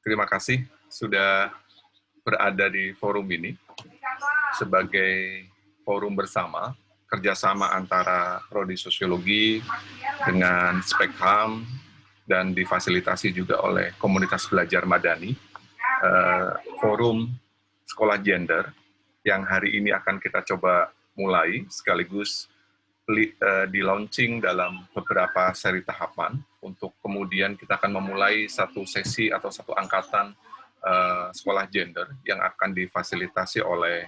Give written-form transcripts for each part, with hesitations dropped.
Terima kasih sudah berada di forum ini sebagai forum bersama, kerjasama antara Prodi Sosiologi dengan Spekham dan difasilitasi juga oleh komunitas belajar Madani, forum sekolah gender yang hari ini akan kita coba mulai sekaligus di launching dalam beberapa seri tahapan untuk kemudian kita akan memulai satu sesi atau satu angkatan sekolah gender yang akan difasilitasi oleh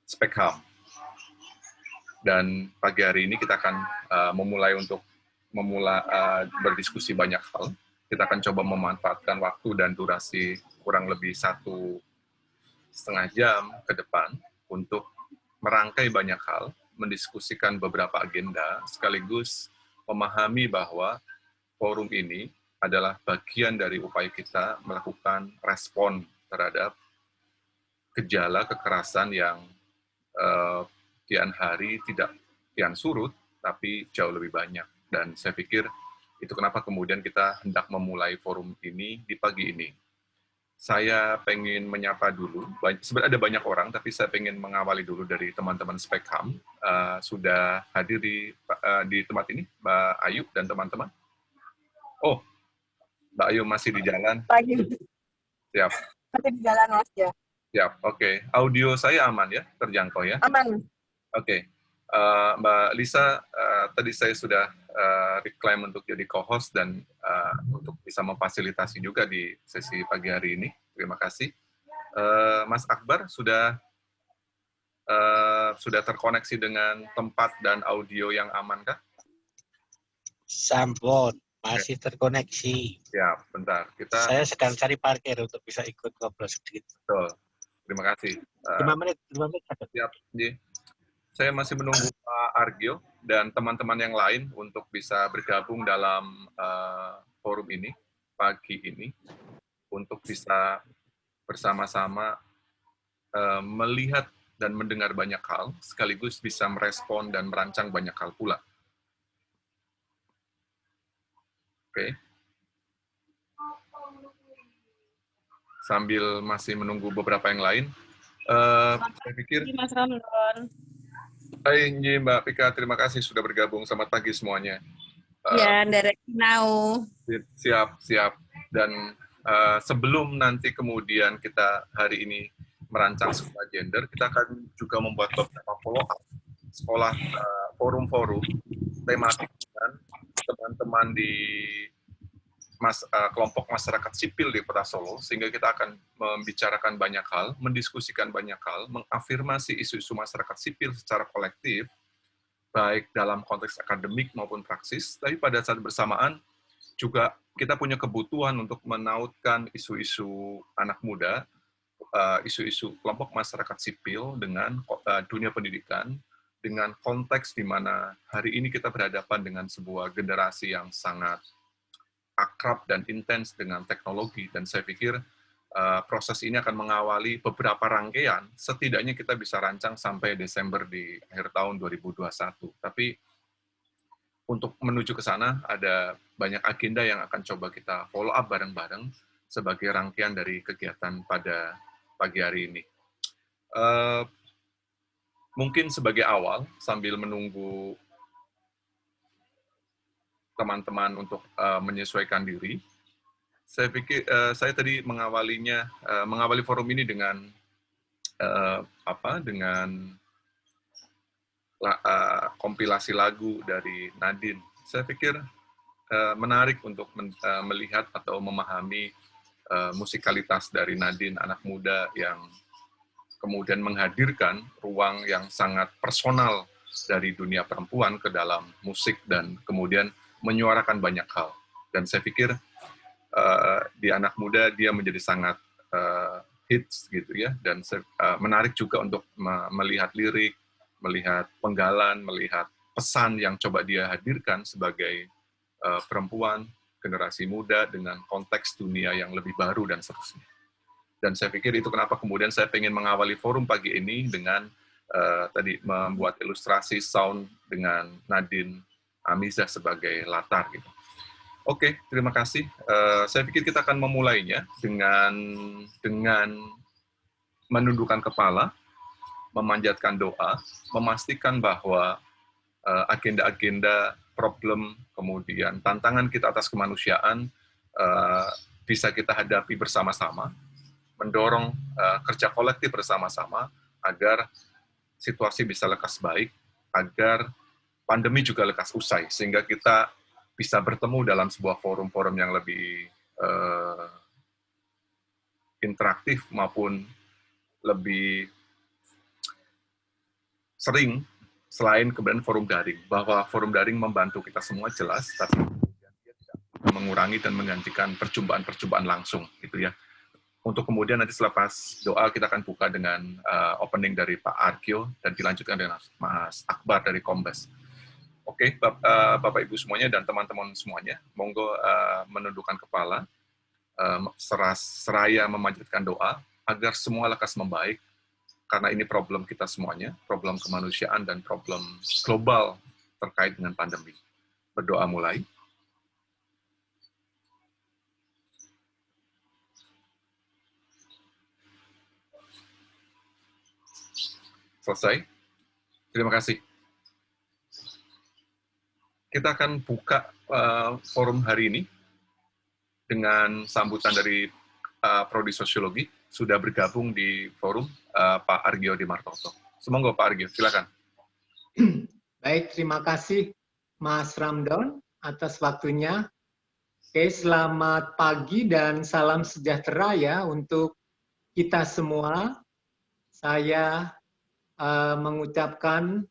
Spekham. Dan pagi hari ini kita akan memulai berdiskusi banyak hal. Kita akan coba memanfaatkan waktu dan durasi kurang lebih 1,5 jam ke depan untuk merangkai banyak hal, mendiskusikan beberapa agenda, sekaligus memahami bahwa forum ini adalah bagian dari upaya kita melakukan respon terhadap gejala kekerasan yang kian hari tidak kian surut, tapi jauh lebih banyak. Dan saya pikir itu kenapa kemudian kita hendak memulai forum ini di pagi ini. Saya pengen menyapa dulu, sebenarnya ada banyak orang, tapi saya pengen mengawali dulu dari teman-teman Spekham. Sudah hadir di tempat ini, Mbak Ayu dan teman-teman. Oh, Mbak Ayu masih di jalan. Pagi. Siap. Masih di jalan, Mas, ya. Siap, oke. Audio saya aman ya? Terjangkau ya? Aman. Oke. Mbak Lisa, tadi saya sudah reklaim untuk jadi co-host dan untuk bisa memfasilitasi juga di sesi pagi hari ini. Terima kasih. Mas Akbar sudah terkoneksi dengan tempat dan audio yang aman kah? Sampun, masih terkoneksi. Ya, bentar. Saya sedang cari parkir untuk bisa ikut ngobrol sedikit. Betul. Terima kasih. 5 menit ada. Siap, Ji. Saya masih menunggu Pak Argyo dan teman-teman yang lain untuk bisa bergabung dalam forum ini, pagi ini, untuk bisa bersama-sama melihat dan mendengar banyak hal, sekaligus bisa merespon dan merancang banyak hal pula. Oke. Sambil masih menunggu beberapa yang lain, saya pikir... Mas Ramdan. Hai Mbak Pika, terima kasih sudah bergabung. Selamat pagi semuanya. Ya, dari Nau. Siap. Dan sebelum nanti kemudian kita hari ini merancang sekolah gender, kita akan juga membuat beberapa follow-up sekolah forum-forum tematik dengan teman-teman di kelompok masyarakat sipil di Kota Solo, sehingga kita akan membicarakan banyak hal, mendiskusikan banyak hal, mengafirmasi isu-isu masyarakat sipil secara kolektif, baik dalam konteks akademik maupun praksis, tapi pada saat bersamaan juga kita punya kebutuhan untuk menautkan isu-isu anak muda, isu-isu kelompok masyarakat sipil dengan dunia pendidikan, dengan konteks di mana hari ini kita berhadapan dengan sebuah generasi yang sangat akrab dan intens dengan teknologi, dan saya pikir proses ini akan mengawali beberapa rangkaian, setidaknya kita bisa rancang sampai Desember di akhir tahun 2021. Tapi untuk menuju ke sana, ada banyak agenda yang akan coba kita follow up bareng-bareng sebagai rangkaian dari kegiatan pada pagi hari ini. Mungkin sebagai awal, sambil menunggu teman-teman untuk menyesuaikan diri, saya pikir saya tadi mengawali forum ini dengan kompilasi lagu dari Nadine. Saya pikir menarik untuk melihat atau memahami musikalitas dari Nadine, anak muda yang kemudian menghadirkan ruang yang sangat personal dari dunia perempuan ke dalam musik dan kemudian menyuarakan banyak hal. Dan saya pikir di anak muda dia menjadi sangat hits gitu ya, dan menarik juga untuk melihat lirik, melihat penggalan, melihat pesan yang coba dia hadirkan sebagai perempuan, generasi muda dengan konteks dunia yang lebih baru dan seterusnya. Dan saya pikir itu kenapa kemudian saya pengen mengawali forum pagi ini dengan tadi membuat ilustrasi sound dengan Nadine Amizah sebagai latar gitu. Oke, terima kasih. Saya pikir kita akan memulainya dengan menundukkan kepala, memanjatkan doa, memastikan bahwa agenda-agenda, problem, kemudian tantangan kita atas kemanusiaan bisa kita hadapi bersama-sama, mendorong kerja kolektif bersama-sama agar situasi bisa lekas baik, agar pandemi juga lekas usai, sehingga kita bisa bertemu dalam sebuah forum-forum yang lebih interaktif maupun lebih sering, selain kemudian forum daring, bahwa forum daring membantu kita semua jelas, tapi kemudian dia tidak mengurangi dan menggantikan perjumpaan-perjumpaan langsung, gitu ya. Untuk kemudian nanti selepas doa kita akan buka dengan opening dari Pak Argyo dan dilanjutkan dengan Mas Akbar dari Kombes. Oke, Bapak Ibu semuanya dan teman-teman semuanya, monggo menundukkan kepala, seraya memanjatkan doa agar semua lekas membaik, karena ini problem kita semuanya, problem kemanusiaan dan problem global terkait dengan pandemi. Berdoa mulai. Selesai. Terima kasih. Kita akan buka forum hari ini dengan sambutan dari Prodi Sosiologi, sudah bergabung di forum Pak Argyo Dimartoto. Semoga Pak Argyo, silakan. Baik, terima kasih Mas Ramdon atas waktunya. Oke, selamat pagi dan salam sejahtera ya untuk kita semua. Saya mengucapkan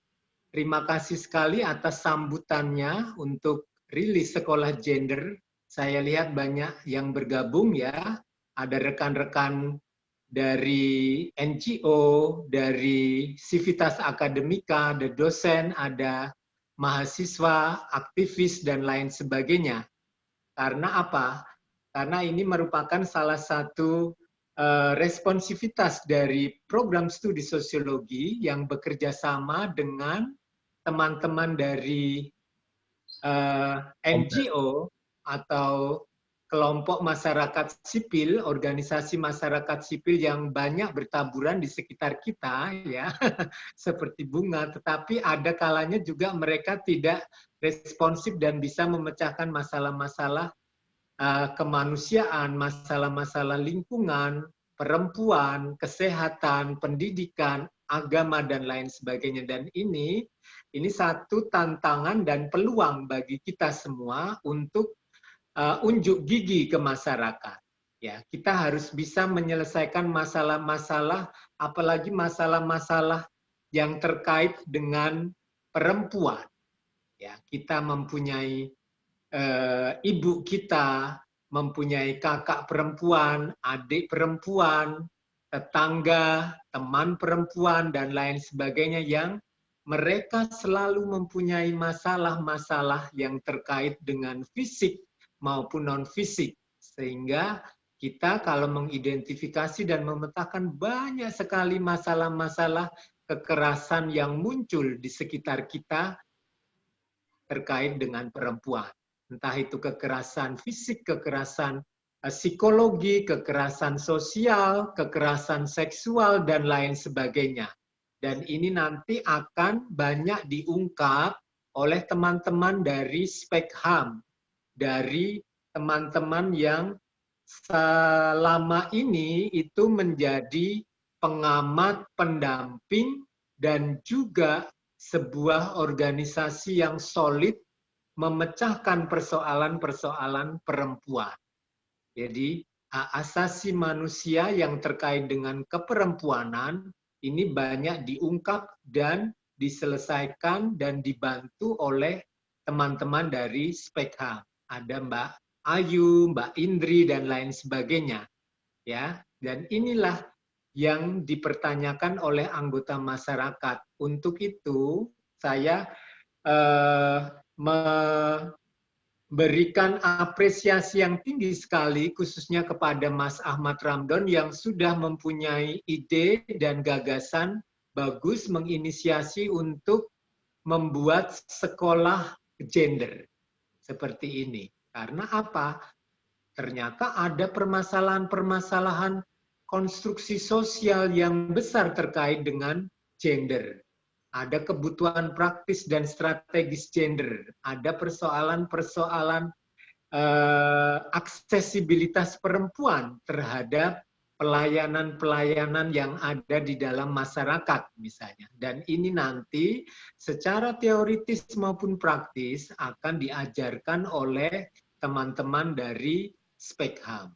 terima kasih sekali atas sambutannya untuk rilis sekolah gender. Saya lihat banyak yang bergabung ya. Ada rekan-rekan dari NGO, dari Civitas Akademika, ada dosen, ada mahasiswa, aktivis, dan lain sebagainya. Karena apa? Karena ini merupakan salah satu responsivitas dari program studi sosiologi yang bekerja sama dengan teman-teman dari NGO atau kelompok masyarakat sipil, organisasi masyarakat sipil yang banyak bertaburan di sekitar kita, ya, seperti bunga. Tetapi ada kalanya juga mereka tidak responsif dan bisa memecahkan masalah-masalah kemanusiaan, masalah-masalah lingkungan, perempuan, kesehatan, pendidikan, agama, dan lain sebagainya. Dan ini satu tantangan dan peluang bagi kita semua untuk unjuk gigi ke masyarakat. Ya, kita harus bisa menyelesaikan masalah-masalah, apalagi masalah-masalah yang terkait dengan perempuan. Ya, kita mempunyai ibu kita, mempunyai kakak perempuan, adik perempuan, tetangga, teman perempuan, dan lain sebagainya yang mereka selalu mempunyai masalah-masalah yang terkait dengan fisik maupun non-fisik. Sehingga kita kalau mengidentifikasi dan memetakan banyak sekali masalah-masalah kekerasan yang muncul di sekitar kita terkait dengan perempuan. Entah itu kekerasan fisik, kekerasan psikologi, kekerasan sosial, kekerasan seksual, dan lain sebagainya. Dan ini nanti akan banyak diungkap oleh teman-teman dari Spekham, dari teman-teman yang selama ini itu menjadi pengamat, pendamping, dan juga sebuah organisasi yang solid memecahkan persoalan-persoalan perempuan. Jadi, hak asasi manusia yang terkait dengan keperempuanan ini banyak diungkap dan diselesaikan dan dibantu oleh teman-teman dari Spekham. Ada Mbak Ayu, Mbak Indri, dan lain sebagainya. Ya, dan inilah yang dipertanyakan oleh anggota masyarakat. Untuk itu, saya memberikan apresiasi yang tinggi sekali khususnya kepada Mas Ahmad Ramdon yang sudah mempunyai ide dan gagasan bagus menginisiasi untuk membuat sekolah gender seperti ini. Karena apa? Ternyata ada permasalahan-permasalahan konstruksi sosial yang besar terkait dengan gender. Ada kebutuhan praktis dan strategis gender. Ada persoalan-persoalan aksesibilitas perempuan terhadap pelayanan-pelayanan yang ada di dalam masyarakat misalnya. Dan ini nanti secara teoritis maupun praktis akan diajarkan oleh teman-teman dari Spekham.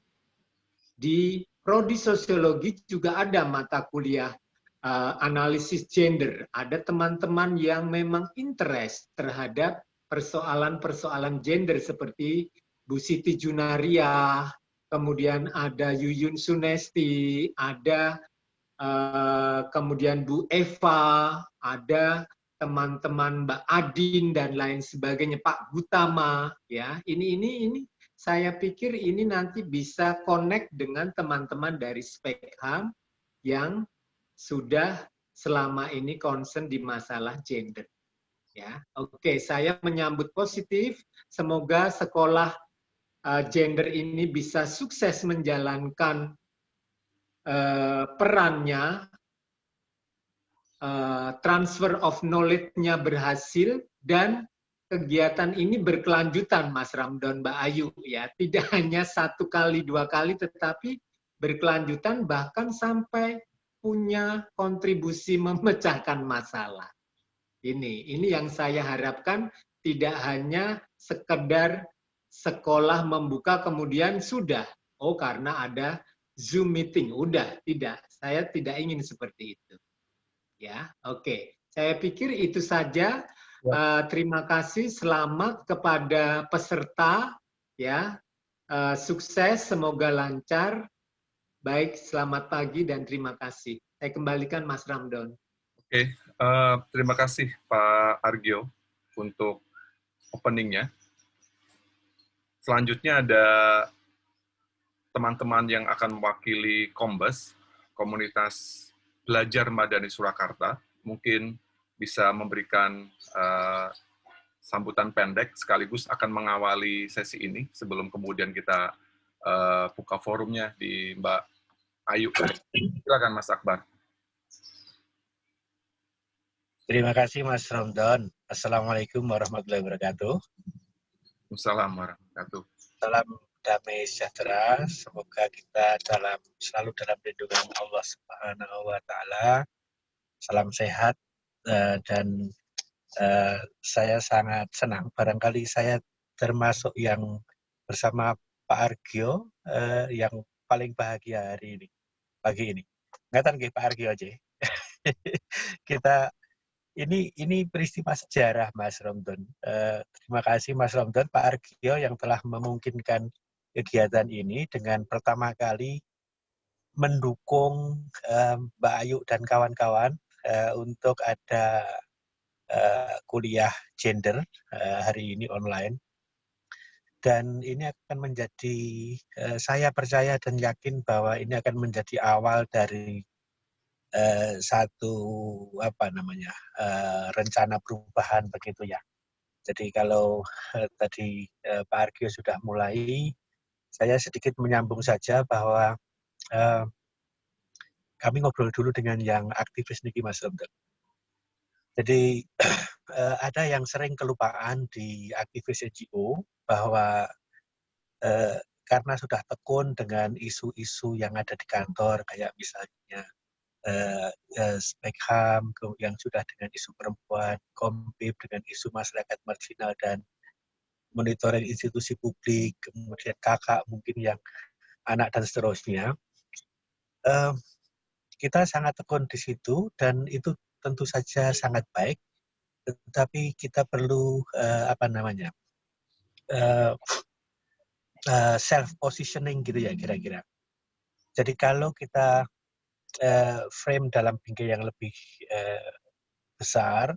Di prodi sosiologi juga ada mata kuliah analisis gender. Ada teman-teman yang memang interest terhadap persoalan-persoalan gender seperti Bu Siti Junaria, kemudian ada Yuyun Sunesti, ada kemudian Bu Eva, ada teman-teman Mbak Adin dan lain sebagainya, Pak Gutama, ya. Ini saya pikir ini nanti bisa connect dengan teman-teman dari Spekham yang sudah selama ini concern di masalah gender. Ya, oke, saya menyambut positif. Semoga sekolah gender ini bisa sukses menjalankan perannya, transfer of knowledge-nya berhasil, dan kegiatan ini berkelanjutan, Mas Ramdan, Mbak Ayu, ya, tidak hanya 1 kali 2 kali, tetapi berkelanjutan bahkan sampai punya kontribusi memecahkan masalah. Ini yang saya harapkan, tidak hanya sekedar sekolah membuka kemudian sudah, oh karena ada Zoom meeting, udah, tidak. Saya tidak ingin seperti itu. Ya, oke. Saya pikir itu saja. Terima kasih, selamat kepada peserta, ya. Sukses, semoga lancar. Baik, selamat pagi dan terima kasih. Saya kembalikan Mas Ramdan. Oke, terima kasih Pak Argyo untuk openingnya. Selanjutnya ada teman-teman yang akan mewakili Kombes, Komunitas Belajar Madani Surakarta, mungkin bisa memberikan sambutan pendek sekaligus akan mengawali sesi ini sebelum kemudian kita buka forumnya di Mbak Ayu. Silakan Mas Akbar. Terima kasih Mas Ramdan. Assalamualaikum warahmatullahi wabarakatuh. Assalamualaikum warahmatullahi wabarakatuh. Salam damai sejahtera. Semoga kita selalu dalam lindungan Allah Subhanahu wa Ta'ala. Salam sehat dan saya sangat senang. Barangkali saya termasuk yang bersama Pak Argyo yang paling bahagia hari ini, pagi ini. Ngatan nggih Pak Argyo aja. Kita ini peristiwa sejarah Mas Ramdan. Terima kasih Mas Ramdan, Pak Argyo yang telah memungkinkan kegiatan ini dengan pertama kali mendukung Mbak Ayu dan kawan-kawan untuk ada kuliah gender hari ini online. Dan ini akan menjadi, saya percaya dan yakin bahwa ini akan menjadi awal dari satu rencana perubahan begitu ya. Jadi kalau tadi Pak Argyo sudah mulai, saya sedikit menyambung saja bahwa kami ngobrol dulu dengan yang aktivis niki Mas Ramdan. Jadi ada yang sering kelupaan di aktivis NGO bahwa karena sudah tekun dengan isu-isu yang ada di kantor, kayak misalnya Spekham yang sudah dengan isu perempuan, Kompib dengan isu masyarakat marginal dan monitoring institusi publik, kemudian kakak mungkin yang anak dan seterusnya. Kita sangat tekun di situ dan itu tentu saja sangat baik, tetapi kita perlu self positioning gitu ya kira-kira. Jadi kalau kita frame dalam bingkai yang lebih besar,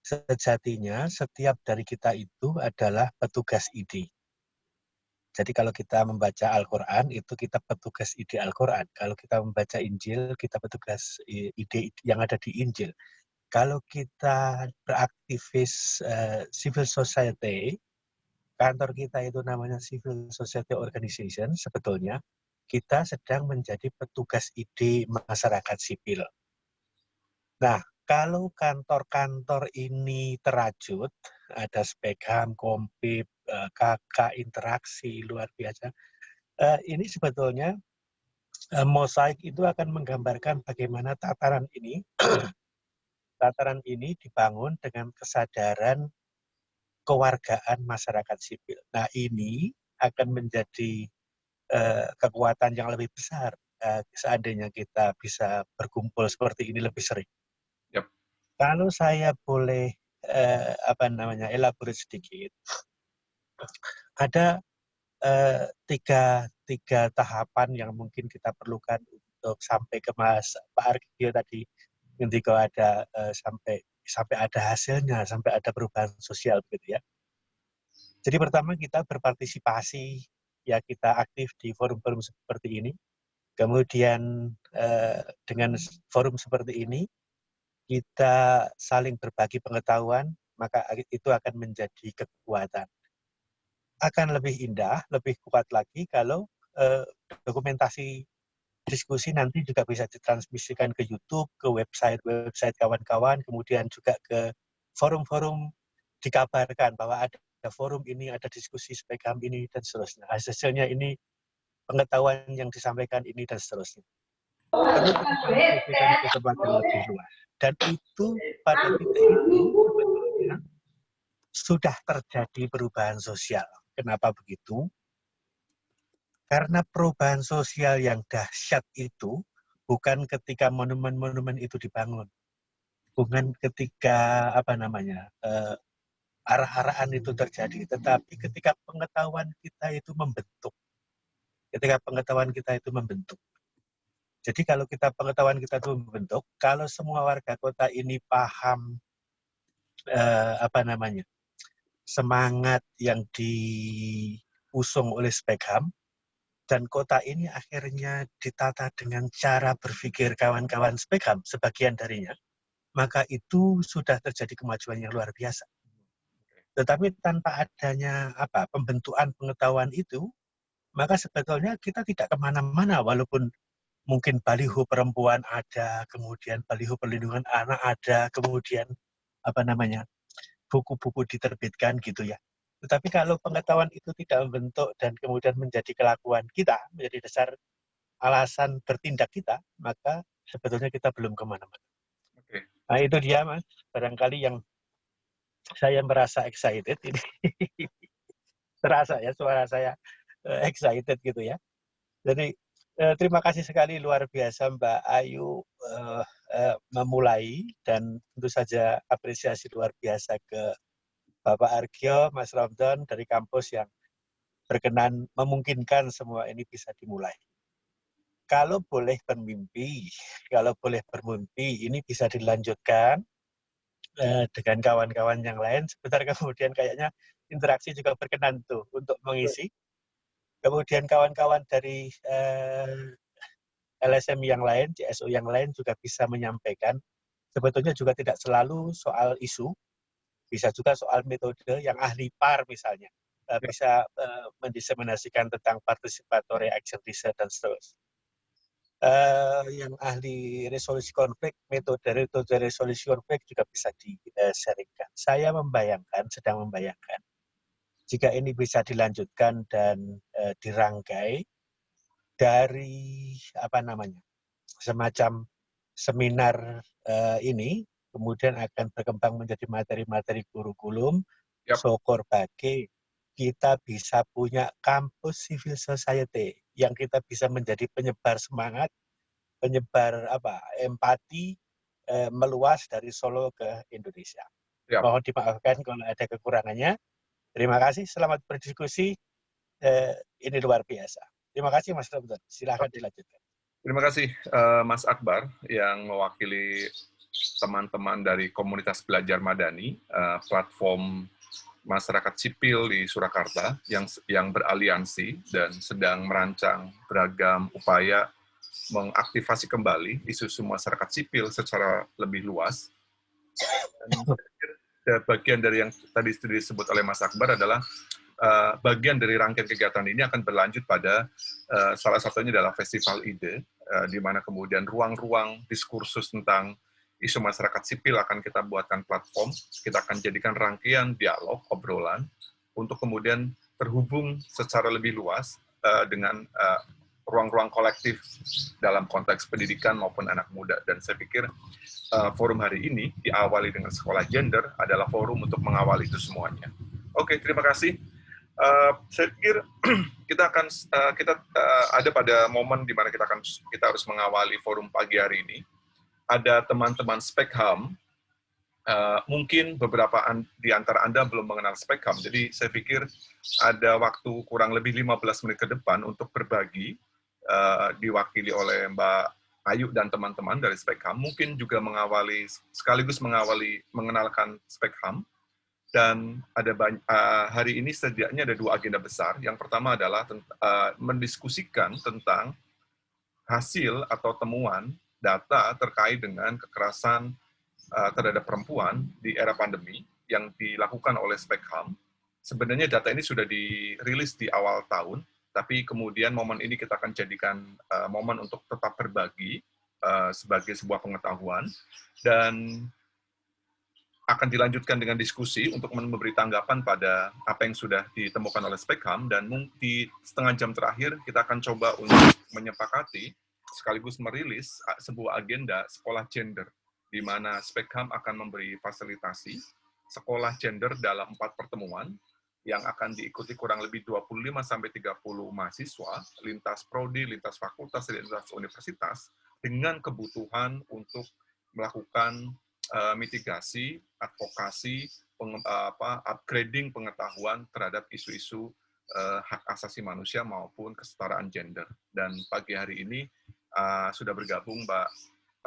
sejatinya setiap dari kita itu adalah petugas ide. Jadi kalau kita membaca Al-Quran, itu kita petugas ide Al-Quran. Kalau kita membaca Injil, kita petugas ide yang ada di Injil. Kalau kita beraktivis civil society, kantor kita itu namanya Civil Society Organization, sebetulnya kita sedang menjadi petugas ide masyarakat sipil. Nah, kalau kantor-kantor ini terajut, ada Spekham, Kompib, KK, interaksi luar biasa, ini sebetulnya mosaik itu akan menggambarkan bagaimana tataran ini dibangun dengan kesadaran kewargaan masyarakat sipil. Nah, ini akan menjadi kekuatan yang lebih besar seandainya kita bisa berkumpul seperti ini lebih sering. Yep. Kalau saya boleh elaborate sedikit, ada tiga tahapan yang mungkin kita perlukan untuk sampai ke Pak Argio tadi, ketika ada sampai ada hasilnya, sampai ada perubahan sosial begitu ya. Jadi pertama kita berpartisipasi, ya kita aktif di forum-forum seperti ini. Kemudian dengan forum seperti ini kita saling berbagi pengetahuan, maka itu akan menjadi kekuatan. Akan lebih indah, lebih kuat lagi kalau dokumentasi diskusi nanti juga bisa ditransmisikan ke YouTube, ke website kawan-kawan, kemudian juga ke forum-forum, dikabarkan bahwa ada forum ini, ada diskusi Spekham ini, dan seterusnya. Hasilnya ini, pengetahuan yang disampaikan ini, dan seterusnya. Perlu kita transmisikan ke tempat yang lebih luas. Dan itu, pada titik itu, sebetulnya sudah terjadi perubahan sosial. Kenapa begitu? Karena perubahan sosial yang dahsyat itu bukan ketika monumen-monumen itu dibangun, bukan ketika arah-arahan itu terjadi, tetapi ketika pengetahuan kita itu membentuk. Jadi kalau pengetahuan kita itu membentuk, kalau semua warga kota ini paham semangat yang diusung oleh Spekham, dan kota ini akhirnya ditata dengan cara berpikir kawan-kawan Spekham, sebagian darinya, maka itu sudah terjadi kemajuan yang luar biasa. Tetapi tanpa adanya pembentukan pengetahuan itu, maka sebetulnya kita tidak kemana-mana, walaupun mungkin baliho perempuan ada, kemudian baliho perlindungan anak ada, kemudian buku-buku diterbitkan gitu ya. Tetapi kalau pengetahuan itu tidak membentuk dan kemudian menjadi kelakuan kita, menjadi dasar alasan bertindak kita, maka sebetulnya kita belum kemana-mana. Okay. Nah itu dia Mas, barangkali yang saya merasa excited ini. Terasa ya suara saya excited gitu ya. Jadi terima kasih sekali, luar biasa Mbak Ayu memulai, dan tentu saja apresiasi luar biasa ke Bapak Argio, Mas Ramdan dari kampus yang berkenan memungkinkan semua ini bisa dimulai. Kalau boleh bermimpi, ini bisa dilanjutkan dengan kawan-kawan yang lain. Sebentar kemudian kayaknya interaksi juga berkenan tuh untuk mengisi. Kemudian kawan-kawan dari LSM yang lain, CSO yang lain juga bisa menyampaikan. Sebetulnya juga tidak selalu soal isu, bisa juga soal metode yang ahli PAR misalnya, bisa mendiseminasikan tentang participatory action research dan seterusnya. Yang ahli resolusi konflik, metode resolusi konflik juga bisa di-sharingkan. Saya sedang membayangkan, jika ini bisa dilanjutkan dan dirangkai dari semacam seminar ini, kemudian akan berkembang menjadi materi-materi kurikulum, syukur bagi kita bisa punya kampus civil society yang kita bisa menjadi penyebar semangat, penyebar empati meluas dari Solo ke Indonesia. Mohon dimaafkan kalau ada kekurangannya. Terima kasih, selamat berdiskusi. Ini luar biasa. Terima kasih Mas Ramdan. Silakan dilanjutkan. Terima kasih Mas Akbar yang mewakili teman-teman dari komunitas belajar Madani, platform masyarakat sipil di Surakarta yang beraliansi dan sedang merancang beragam upaya mengaktifasi kembali isu-isu masyarakat sipil secara lebih luas. Dan bagian dari yang tadi disebut oleh Mas Akbar adalah bagian dari rangkaian kegiatan ini akan berlanjut pada salah satunya adalah Festival Ide, di mana kemudian ruang-ruang diskursus tentang isu masyarakat sipil akan kita buatkan platform, kita akan jadikan rangkaian dialog, obrolan, untuk kemudian terhubung secara lebih luas dengan ruang-ruang kolektif dalam konteks pendidikan maupun anak muda. Dan saya pikir forum hari ini diawali dengan sekolah gender adalah forum untuk mengawali itu semuanya. Oke, terima kasih. Saya pikir kita akan ada pada momen di mana kita harus mengawali forum pagi hari ini. Ada teman-teman Spekham, mungkin beberapa di antara Anda belum mengenal Spekham, jadi saya pikir ada waktu kurang lebih 15 menit ke depan untuk berbagi, diwakili oleh Mbak Ayu dan teman-teman dari Spekham, mungkin juga sekaligus mengenalkan Spekham. Dan ada hari ini setidaknya ada 2 agenda besar. Yang pertama adalah mendiskusikan tentang hasil atau temuan data terkait dengan kekerasan terhadap perempuan di era pandemi yang dilakukan oleh Spekham. Sebenarnya data ini sudah dirilis di awal tahun, tapi kemudian momen ini kita akan jadikan momen untuk tetap berbagi sebagai sebuah pengetahuan, dan akan dilanjutkan dengan diskusi untuk memberi tanggapan pada apa yang sudah ditemukan oleh Spekham, dan di setengah jam terakhir kita akan coba untuk menyepakati sekaligus merilis sebuah agenda sekolah gender, di mana Spekham akan memberi fasilitasi sekolah gender dalam 4 pertemuan yang akan diikuti kurang lebih 25-30 mahasiswa, lintas prodi, lintas fakultas, lintas universitas, dengan kebutuhan untuk melakukan mitigasi, advokasi, upgrading pengetahuan terhadap isu-isu hak asasi manusia maupun kesetaraan gender. Dan pagi hari ini sudah bergabung Mbak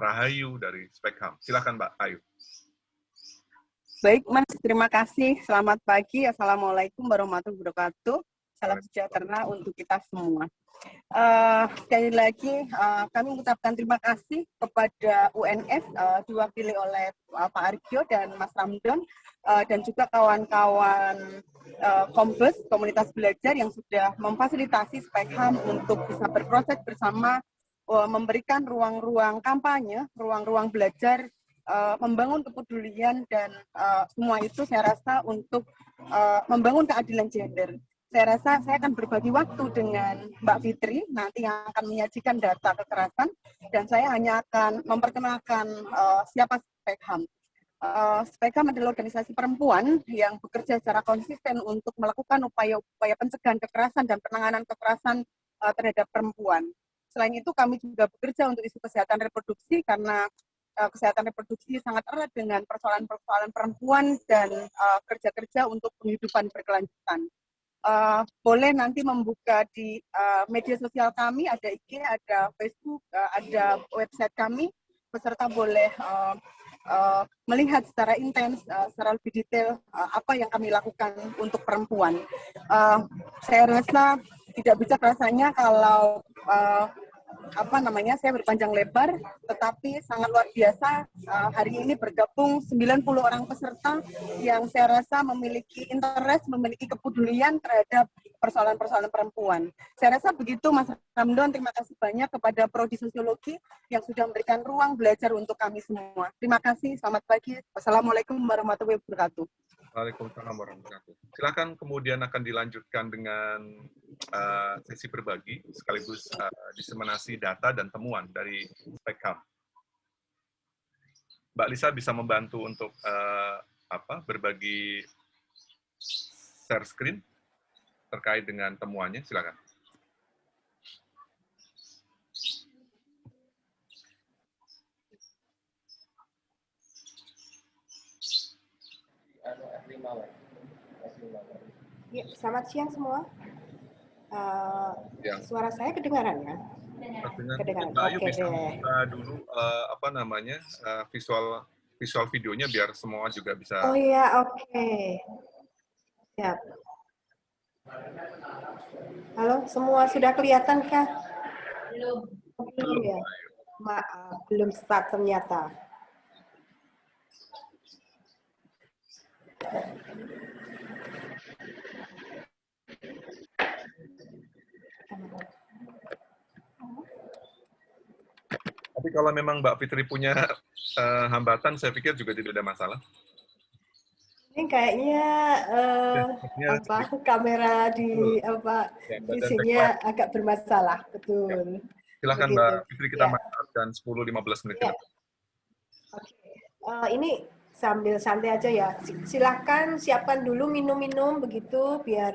Rahayu dari Spekham. Silakan Mbak Ayu. Baik, Mas. Terima kasih. Selamat pagi. Assalamualaikum warahmatullahi wabarakatuh. Salam sejahtera untuk kita semua. Sekali lagi, kami mengucapkan terima kasih kepada UNS, diwakili oleh Pak Argyo dan Mas Ramdan, dan juga kawan-kawan Kombes, komunitas belajar yang sudah memfasilitasi Spekham untuk bisa berproses bersama, memberikan ruang-ruang kampanye, ruang-ruang belajar, membangun kepedulian, dan semua itu saya rasa untuk membangun keadilan gender. Saya rasa saya akan berbagi waktu dengan Mbak Fitri, nanti yang akan menyajikan data kekerasan, dan saya hanya akan memperkenalkan siapa Spekham. Spekham adalah organisasi perempuan yang bekerja secara konsisten untuk melakukan upaya-upaya pencegahan kekerasan dan penanganan kekerasan terhadap perempuan. Selain itu, kami juga bekerja untuk isu kesehatan reproduksi, karena kesehatan reproduksi sangat erat dengan persoalan-persoalan perempuan dan kerja-kerja untuk penghidupan berkelanjutan. Boleh nanti membuka di media sosial kami, ada IG, ada Facebook, ada website kami. Peserta boleh melihat secara intens, secara lebih detail apa yang kami lakukan untuk perempuan. Saya rasa tidak bijak rasanya kalau saya berpanjang lebar, tetapi sangat luar biasa hari ini bergabung 90 orang peserta yang saya rasa memiliki interest, memiliki kepedulian terhadap persoalan-persoalan perempuan. Saya rasa begitu, Mas Ramdan. Terima kasih banyak kepada Prodi Sosiologi yang sudah memberikan ruang belajar untuk kami semua. Terima kasih, selamat pagi. Wassalamualaikum warahmatullahi wabarakatuh. Waalaikumsalam warahmatullahi wabarakatuh. Silakan kemudian akan dilanjutkan dengan sesi berbagi sekaligus diseminasi data dan temuan dari Spekham. Mbak Lisa bisa membantu untuk berbagi share screen terkait dengan temuannya, silakan. Ya, selamat siang semua. Suara saya kedengaran ya? Kedengaran. Mbak Ayu Oke, bisa buka dulu visual videonya biar semua juga bisa. Oh iya, oke. Siap. Halo, semua sudah kelihatan kah? Belum ya. Maaf, belum start ternyata. Tapi kalau memang Mbak Fitri punya hambatan, saya pikir juga tidak ada masalah. Ini kayaknya kamera di visinya agak bermasalah, betul. Silakan begitu. Mbak Fitri, kita Ya. manfaatkan 10-15 menit. Ya. Oke. Ini sambil santai aja ya. Silahkan siapkan dulu minum-minum begitu, biar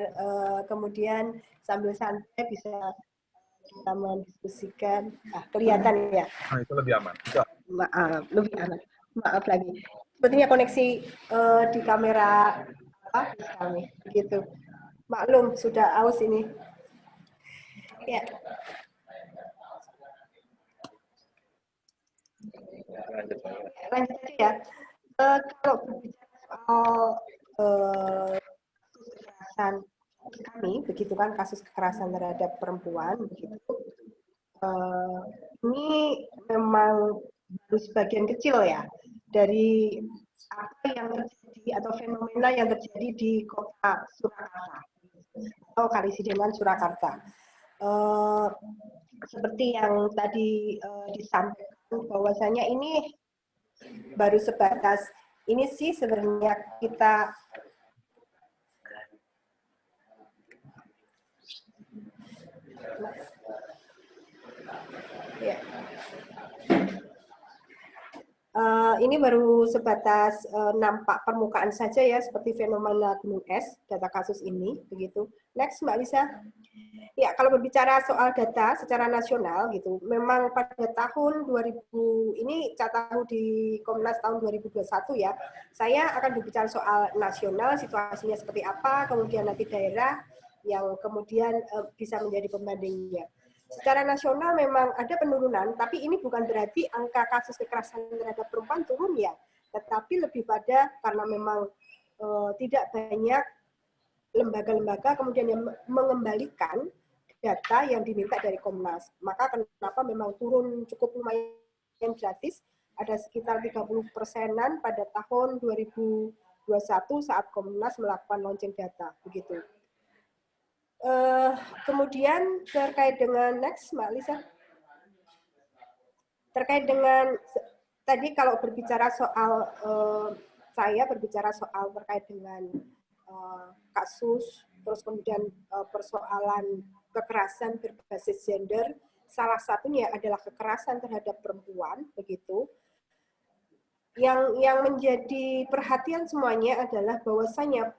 kemudian sambil santai bisa kita mendiskusikan. Kelihatan ya. Nah, itu lebih aman. Maaf, lebih aman. Maaf lagi. Sepertinya koneksi di kamera kami, begitu. Maklum, sudah aus ini. Ya. Lanjut aja ya. Kalau berbicara soal kekerasan kami, begitu kan, kasus kekerasan terhadap perempuan, begitu. Ini memang baru sebagian kecil ya dari apa yang terjadi atau fenomena yang terjadi di kota Surakarta atau Karisidenan Surakarta. Seperti yang tadi disampaikan bahwasanya ini baru sebatas ini sih sebenarnya kita ya. Ini baru sebatas nampak permukaan saja ya, seperti fenomena gunung es, data kasus ini, begitu. Next, Mbak Lisa. Ya, kalau berbicara soal data secara nasional, gitu, memang pada tahun 2000, ini catatan di Komnas tahun 2021 ya, saya akan berbicara soal nasional, situasinya seperti apa, kemudian nanti daerah, yang kemudian bisa menjadi pembandingnya. Secara nasional memang ada penurunan, tapi ini bukan berarti angka kasus kekerasan terhadap perempuan turun ya, tetapi lebih pada karena memang tidak banyak lembaga-lembaga kemudian yang mengembalikan data yang diminta dari Komnas. Maka kenapa memang turun cukup lumayan gratis, ada sekitar 30%-an pada tahun 2021 saat Komnas melakukan launching data, begitu. Kemudian terkait dengan next, Mbak Lisa, terkait dengan tadi kalau berbicara soal saya berbicara soal terkait dengan kasus, terus kemudian persoalan kekerasan berbasis gender, salah satunya adalah kekerasan terhadap perempuan, begitu. Yang menjadi perhatian semuanya adalah bahwasanya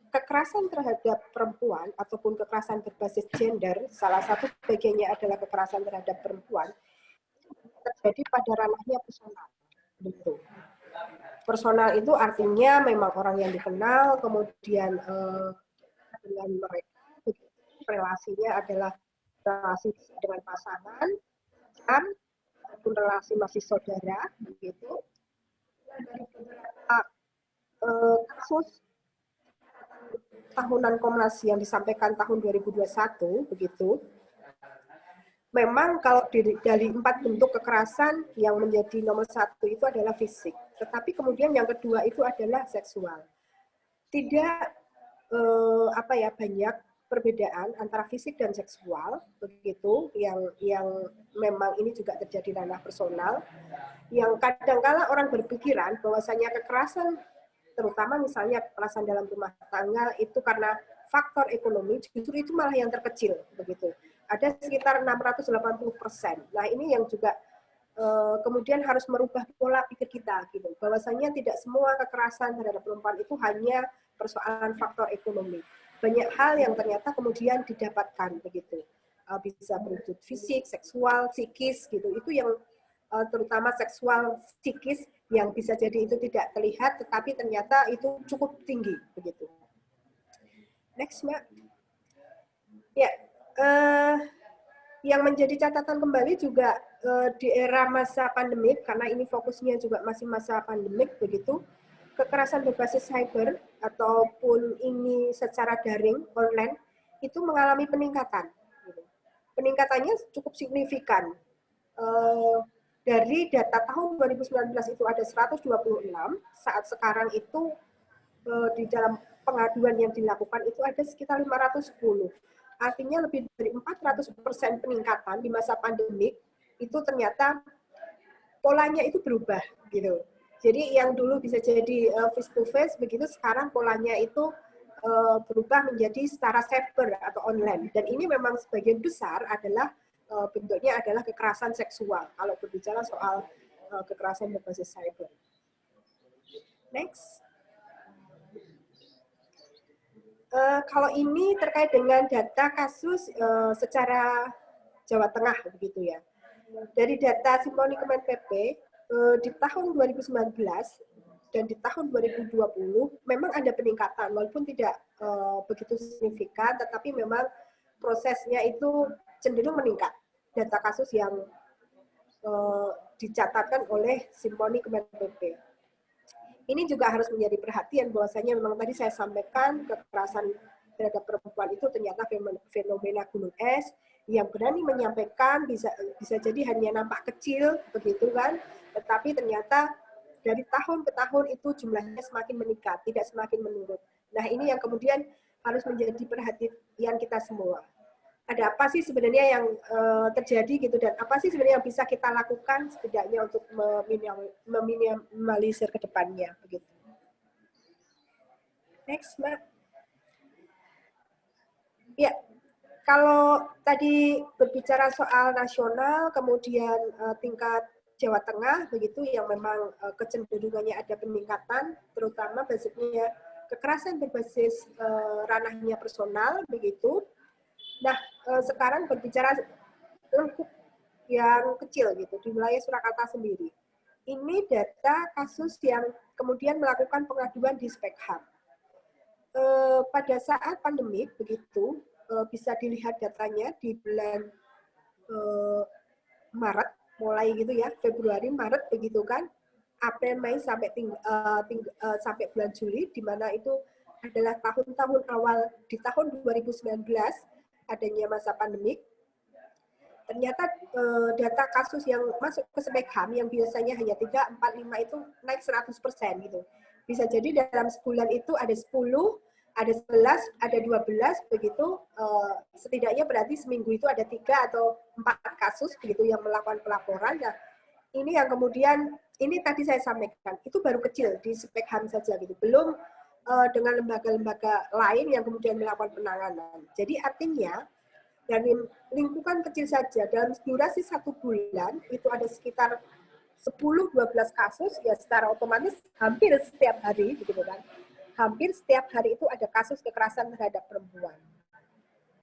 kekerasan terhadap perempuan ataupun kekerasan berbasis gender, salah satu bagiannya adalah kekerasan terhadap perempuan, terjadi pada ranahnya personal. Begitu. Personal itu artinya memang orang yang dikenal, kemudian dengan mereka, relasinya adalah relasi dengan pasangan, ataupun relasi masih saudara, begitu. Dari beberapa kasus tahunan Komnas yang disampaikan tahun 2021, begitu. Memang kalau dari 4 bentuk kekerasan yang menjadi nomor 1 itu adalah fisik, tetapi kemudian yang kedua itu adalah seksual. Tidak banyak perbedaan antara fisik dan seksual, begitu, yang memang ini juga terjadi ranah personal, yang kadang-kala orang berpikiran bahwasanya kekerasan, terutama misalnya kekerasan dalam rumah tangga itu karena faktor ekonomi, justru itu malah yang terkecil, begitu. Ada sekitar 680%. Nah, ini yang juga kemudian harus merubah pola pikir kita, gitu. Bahwasanya tidak semua kekerasan terhadap perempuan itu hanya persoalan faktor ekonomi. Banyak hal yang ternyata kemudian didapatkan, begitu. Bisa berwujud fisik, seksual, psikis, gitu. Itu yang terutama seksual, psikis yang bisa jadi itu tidak terlihat, tetapi ternyata itu cukup tinggi, begitu. Next, Mbak. Ya. Yang menjadi catatan kembali juga di era masa pandemik, karena ini fokusnya juga masih masa pandemik, begitu, kekerasan berbasis cyber ataupun ini secara daring, online, itu mengalami peningkatan. Peningkatannya cukup signifikan. Dari data tahun 2019 itu ada 126, saat sekarang itu di dalam pengaduan yang dilakukan itu ada sekitar 510. Artinya lebih dari 400% peningkatan di masa pandemik itu ternyata polanya itu berubah gitu. Jadi yang dulu bisa jadi face to face begitu, sekarang polanya itu berubah menjadi secara cyber atau online. Dan ini memang sebagian besar adalah bentuknya adalah kekerasan seksual kalau berbicara soal kekerasan berbasis cyber. Next. Kalau ini terkait dengan data kasus secara Jawa Tengah begitu ya. Dari data Simponi Kemen PP di tahun 2019 dan di tahun 2020 memang ada peningkatan walaupun tidak begitu signifikan, tetapi memang prosesnya itu cenderung meningkat. Data kasus yang dicatatkan oleh Simponi Kemen PP. Ini juga harus menjadi perhatian bahwasanya memang tadi saya sampaikan kekerasan terhadap perempuan itu ternyata fenomena gunung es yang berani menyampaikan bisa jadi hanya nampak kecil begitu kan, tetapi ternyata dari tahun ke tahun itu jumlahnya semakin meningkat, tidak semakin menurun. Nah, ini yang kemudian harus menjadi perhatian kita semua. Ada apa sih sebenarnya yang terjadi gitu, dan apa sih sebenarnya yang bisa kita lakukan setidaknya untuk meminimalisir ke depannya begitu. Next, Mbak. Ya, kalau tadi berbicara soal nasional, kemudian tingkat Jawa Tengah begitu yang memang kecenderungannya ada peningkatan, terutama basicnya kekerasan berbasis ranahnya personal begitu. Nah, sekarang berbicara lengkap yang kecil gitu di wilayah Surakarta sendiri. Ini data kasus yang kemudian melakukan pengaduan di Spekham. Pada saat pandemik begitu bisa dilihat datanya di bulan Maret mulai gitu ya, Februari Maret begitu kan, April Mei sampai sampai bulan Juli, di mana itu adalah tahun-tahun awal di tahun 2019 adanya masa pandemik. Ternyata data kasus yang masuk ke Spekham yang biasanya hanya 3, 4, 5 itu naik 100% gitu. Bisa jadi dalam sebulan itu ada 10, ada 11, ada 12 begitu, setidaknya berarti seminggu itu ada 3 atau 4 kasus begitu yang melakukan pelaporan. Nah, ini yang kemudian ini tadi saya sampaikan itu baru kecil di Spekham saja gitu, belum dengan lembaga-lembaga lain yang kemudian melakukan penanganan. Jadi artinya dari lingkungan kecil saja dalam durasi 1 bulan itu ada sekitar 10-12 kasus, ya secara otomatis hampir setiap hari begitu kan. Hampir setiap hari itu ada kasus kekerasan terhadap perempuan.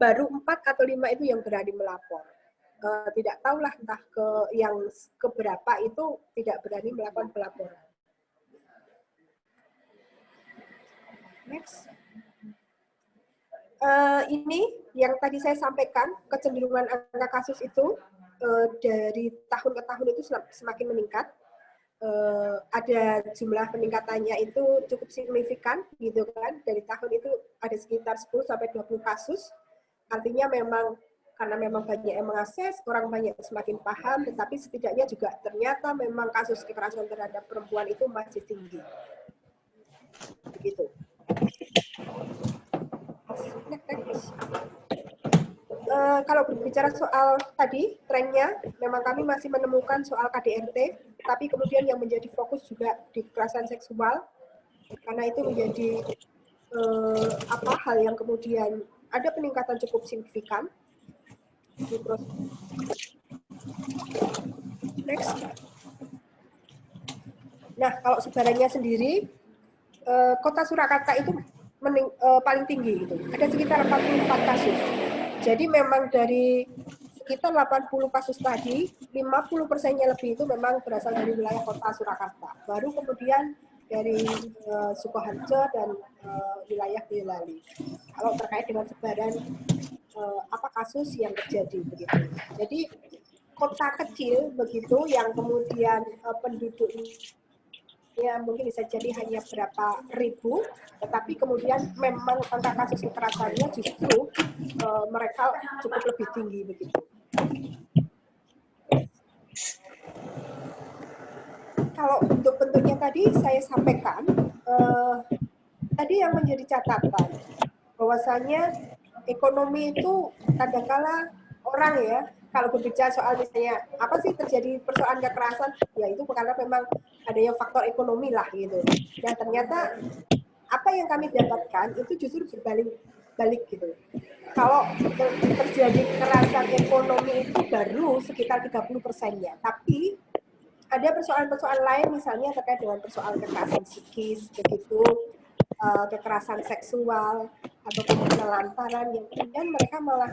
Baru 4 atau 5 itu yang berani melapor. Tidak tahulah entah yang keberapa itu tidak berani melakukan pelaporan. Next. Ini yang tadi saya sampaikan, kecenderungan angka kasus itu dari tahun ke tahun itu semakin meningkat. Ada jumlah peningkatannya itu cukup signifikan gitu kan, dari tahun itu ada sekitar 10-20 kasus. Artinya memang karena memang banyak yang mengakses, orang banyak semakin paham, tetapi setidaknya juga ternyata memang kasus kekerasan terhadap perempuan itu masih tinggi. Begitu. Kalau berbicara soal tadi, trennya, memang kami masih menemukan soal KDRT, tapi kemudian yang menjadi fokus juga di kekerasan seksual, karena itu menjadi hal yang kemudian ada peningkatan cukup signifikan. Next. Nah, kalau sebarannya sendiri, Kota Surakarta itu paling tinggi gitu. Ada sekitar 44 kasus. Jadi memang dari sekitar 80 kasus tadi, 50%-nya lebih itu memang berasal dari wilayah Kota Surakarta. Baru kemudian dari Sukoharjo dan wilayah Boyolali. Kalau terkait dengan sebaran apa kasus yang terjadi begitu. Jadi kota kecil begitu yang kemudian penduduknya ya mungkin bisa jadi hanya berapa ribu, tetapi kemudian memang angka kasus kekerasannya justru mereka cukup lebih tinggi begitu. Kalau bentuk-bentuknya tadi saya sampaikan, tadi yang menjadi catatan bahwasanya ekonomi itu kadangkala orang ya, kalau berbicara soal misalnya apa sih terjadi persoalan kekerasan, ya itu karena memang adanya faktor ekonomi lah gitu. Dan ternyata apa yang kami dapatkan itu justru berbalik gitu. Kalau terjadi kekerasan ekonomi itu baru sekitar 30%-nya, tapi ada persoalan-persoalan lain misalnya terkait dengan persoalan kekerasan psikis begitu, kekerasan seksual ataupun penelantaran yang kemudian mereka malah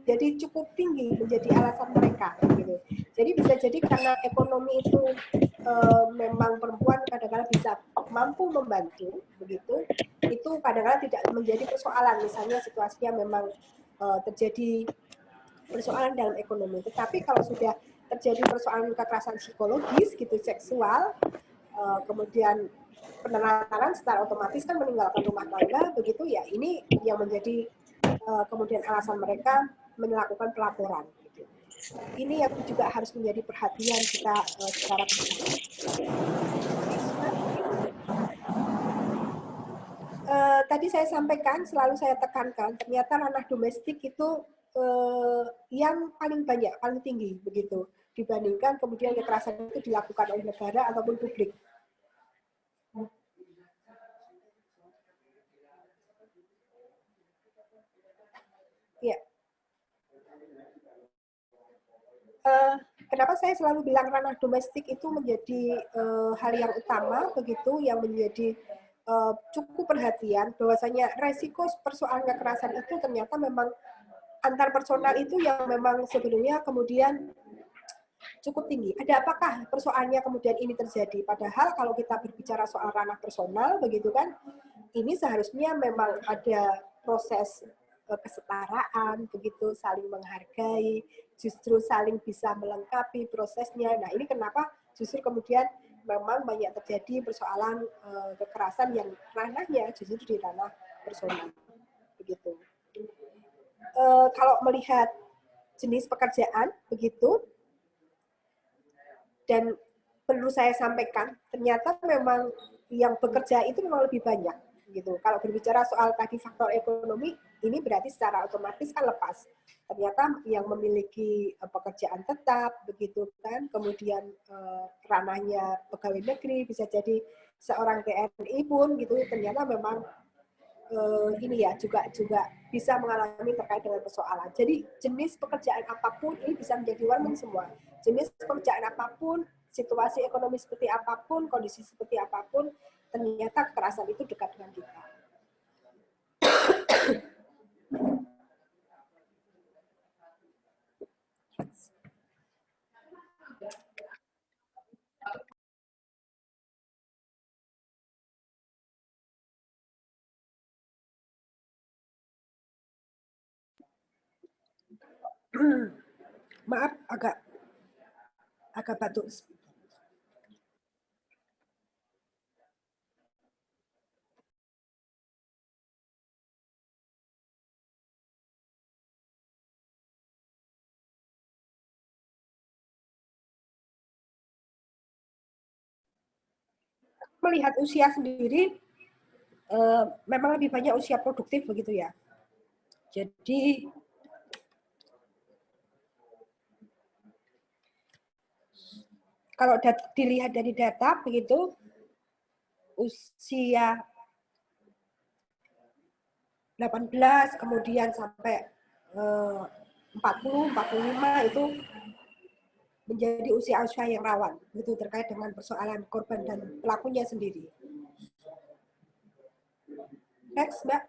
jadi cukup tinggi menjadi alasan mereka gitu. Jadi bisa jadi karena ekonomi itu memang perempuan kadang-kadang bisa mampu membantu begitu, itu kadang-kadang tidak menjadi persoalan, misalnya situasinya memang terjadi persoalan dalam ekonomi. Tetapi kalau sudah terjadi persoalan kekerasan psikologis gitu, seksual, kemudian penelantaran, secara otomatis kan meninggalkan rumah tangga begitu ya, ini yang menjadi kemudian alasan mereka melakukan pelaporan. Gitu. Ini yang juga harus menjadi perhatian kita secara bersama. Tadi saya sampaikan, selalu saya tekankan, ternyata ranah domestik itu yang paling banyak, paling tinggi begitu, dibandingkan kemudian kekerasan itu dilakukan oleh negara ataupun publik. Ya. Kenapa saya selalu bilang ranah domestik itu menjadi hal yang utama begitu, yang menjadi cukup perhatian, bahwasanya resiko persoalan kekerasan itu ternyata memang antar personal itu yang memang sebenarnya kemudian cukup tinggi. Ada apakah persoalannya kemudian ini terjadi? Padahal kalau kita berbicara soal ranah personal begitu kan, ini seharusnya memang ada proses kesetaraan begitu, saling menghargai, justru saling bisa melengkapi prosesnya. Nah, ini kenapa justru kemudian memang banyak terjadi persoalan kekerasan yang ranahnya justru di ranah personal begitu. Kalau melihat jenis pekerjaan begitu, dan perlu saya sampaikan, ternyata memang yang bekerja itu memang lebih banyak gitu. Kalau berbicara soal tadi faktor ekonomi, ini berarti secara otomatis kan lepas. Ternyata yang memiliki pekerjaan tetap begitu kan, kemudian ranahnya pegawai negeri, bisa jadi seorang TNI pun gitu, ternyata memang ini ya juga bisa mengalami terkait dengan persoalan. Jadi jenis pekerjaan apapun ini bisa menjadi warning semua. Jenis pekerjaan apapun, situasi ekonomi seperti apapun, kondisi seperti apapun, ternyata kekerasan itu dekat dengan kita. Maaf, agak batuk. Melihat usia sendiri, memang lebih banyak usia produktif begitu ya. Jadi kalau dilihat dari data begitu, usia 18 kemudian sampai 40, 45 itu menjadi usia-usia yang rawan begitu terkait dengan persoalan korban dan pelakunya sendiri. Next, Mbak.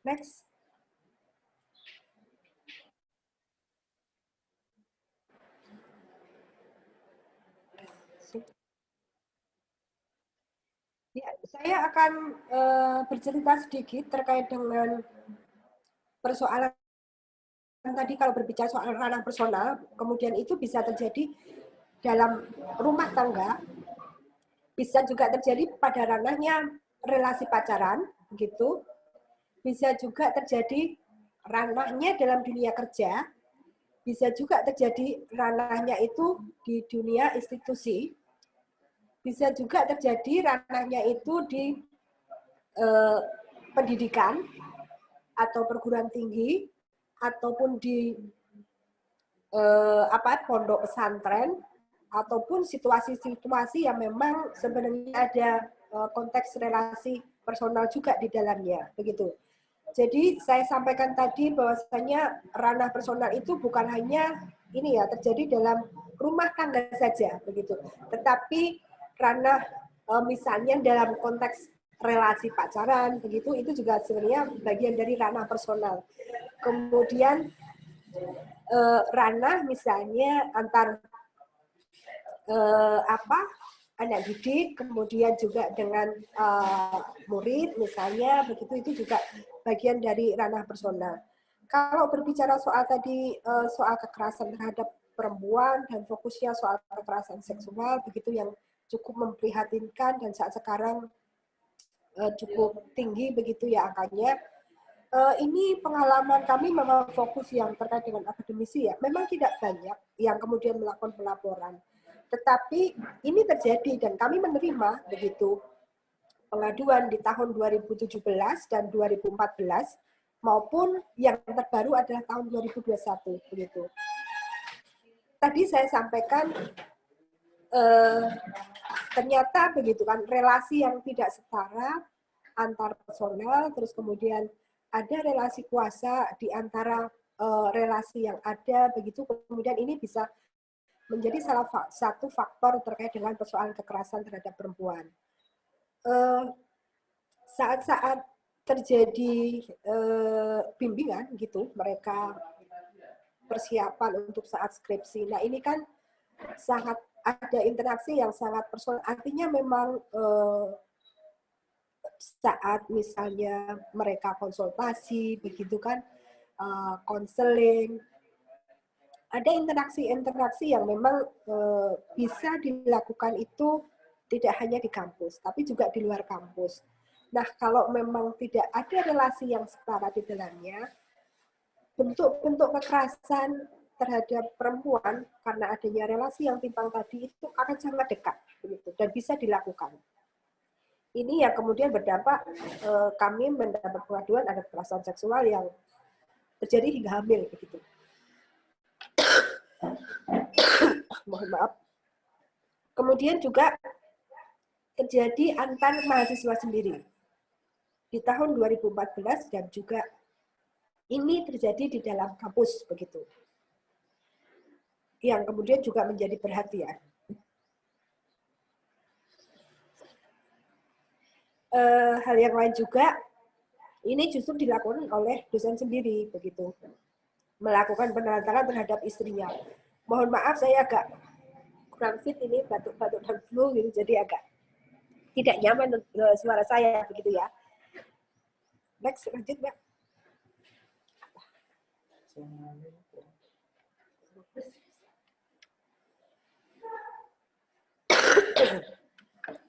Next. Ya, saya akan bercerita sedikit terkait dengan persoalan tadi. Kalau berbicara soal ranah personal, kemudian itu bisa terjadi dalam rumah tangga, bisa juga terjadi pada ranahnya relasi pacaran, begitu. Bisa juga terjadi ranahnya dalam dunia kerja, bisa juga terjadi ranahnya itu di dunia institusi, bisa juga terjadi ranahnya itu di pendidikan atau perguruan tinggi ataupun di pondok pesantren ataupun situasi-situasi yang memang sebenarnya ada konteks relasi personal juga di dalamnya, begitu. Jadi saya sampaikan tadi bahwasanya ranah personal itu bukan hanya ini ya terjadi dalam rumah tangga saja, begitu. Tetapi ranah misalnya dalam konteks relasi pacaran, begitu, itu juga sebenarnya bagian dari ranah personal. Kemudian ranah misalnya antar anak didik, kemudian juga dengan murid misalnya, begitu, itu juga bagian dari ranah personal. Kalau berbicara soal tadi soal kekerasan terhadap perempuan dan fokusnya soal kekerasan seksual, begitu, yang cukup memprihatinkan dan saat sekarang cukup tinggi begitu ya angkanya. Ini pengalaman kami memang fokus yang terkait dengan akademisi ya. Memang tidak banyak yang kemudian melakukan pelaporan. Tetapi ini terjadi dan kami menerima begitu pengaduan di tahun 2017 dan 2014 maupun yang terbaru adalah tahun 2021 begitu. Tadi saya sampaikan ternyata begitu kan relasi yang tidak setara antar personal, terus kemudian ada relasi kuasa di antara relasi yang ada begitu, kemudian ini bisa menjadi salah satu faktor terkait dengan persoalan kekerasan terhadap perempuan. Saat-saat terjadi bimbingan gitu, mereka persiapan untuk saat skripsi. Nah ini kan sangat ada interaksi yang sangat personal. Artinya memang saat misalnya mereka konsultasi, begitu kan, konseling, ada interaksi-interaksi yang memang bisa dilakukan itu tidak hanya di kampus, tapi juga di luar kampus. Nah, kalau memang tidak ada relasi yang setara di dalamnya, bentuk-bentuk kekerasan terhadap perempuan karena adanya relasi yang timpang tadi itu akan sangat dekat, begitu, dan bisa dilakukan. Ini yang kemudian berdampak kami mendapat pengaduan ada kekerasan seksual yang terjadi hingga hamil, begitu. Mohon maaf. Kemudian juga terjadi antar mahasiswa sendiri. Di tahun 2014 dan juga ini terjadi di dalam kampus begitu. Yang kemudian juga menjadi perhatian. Hal yang lain juga ini justru dilakukan oleh dosen sendiri begitu. Melakukan penelantaran terhadap istrinya. Mohon maaf saya agak kurang fit ini batuk-batuk dan flu gitu, jadi agak tidak nyaman suara saya begitu ya. Next, lanjut Mbak.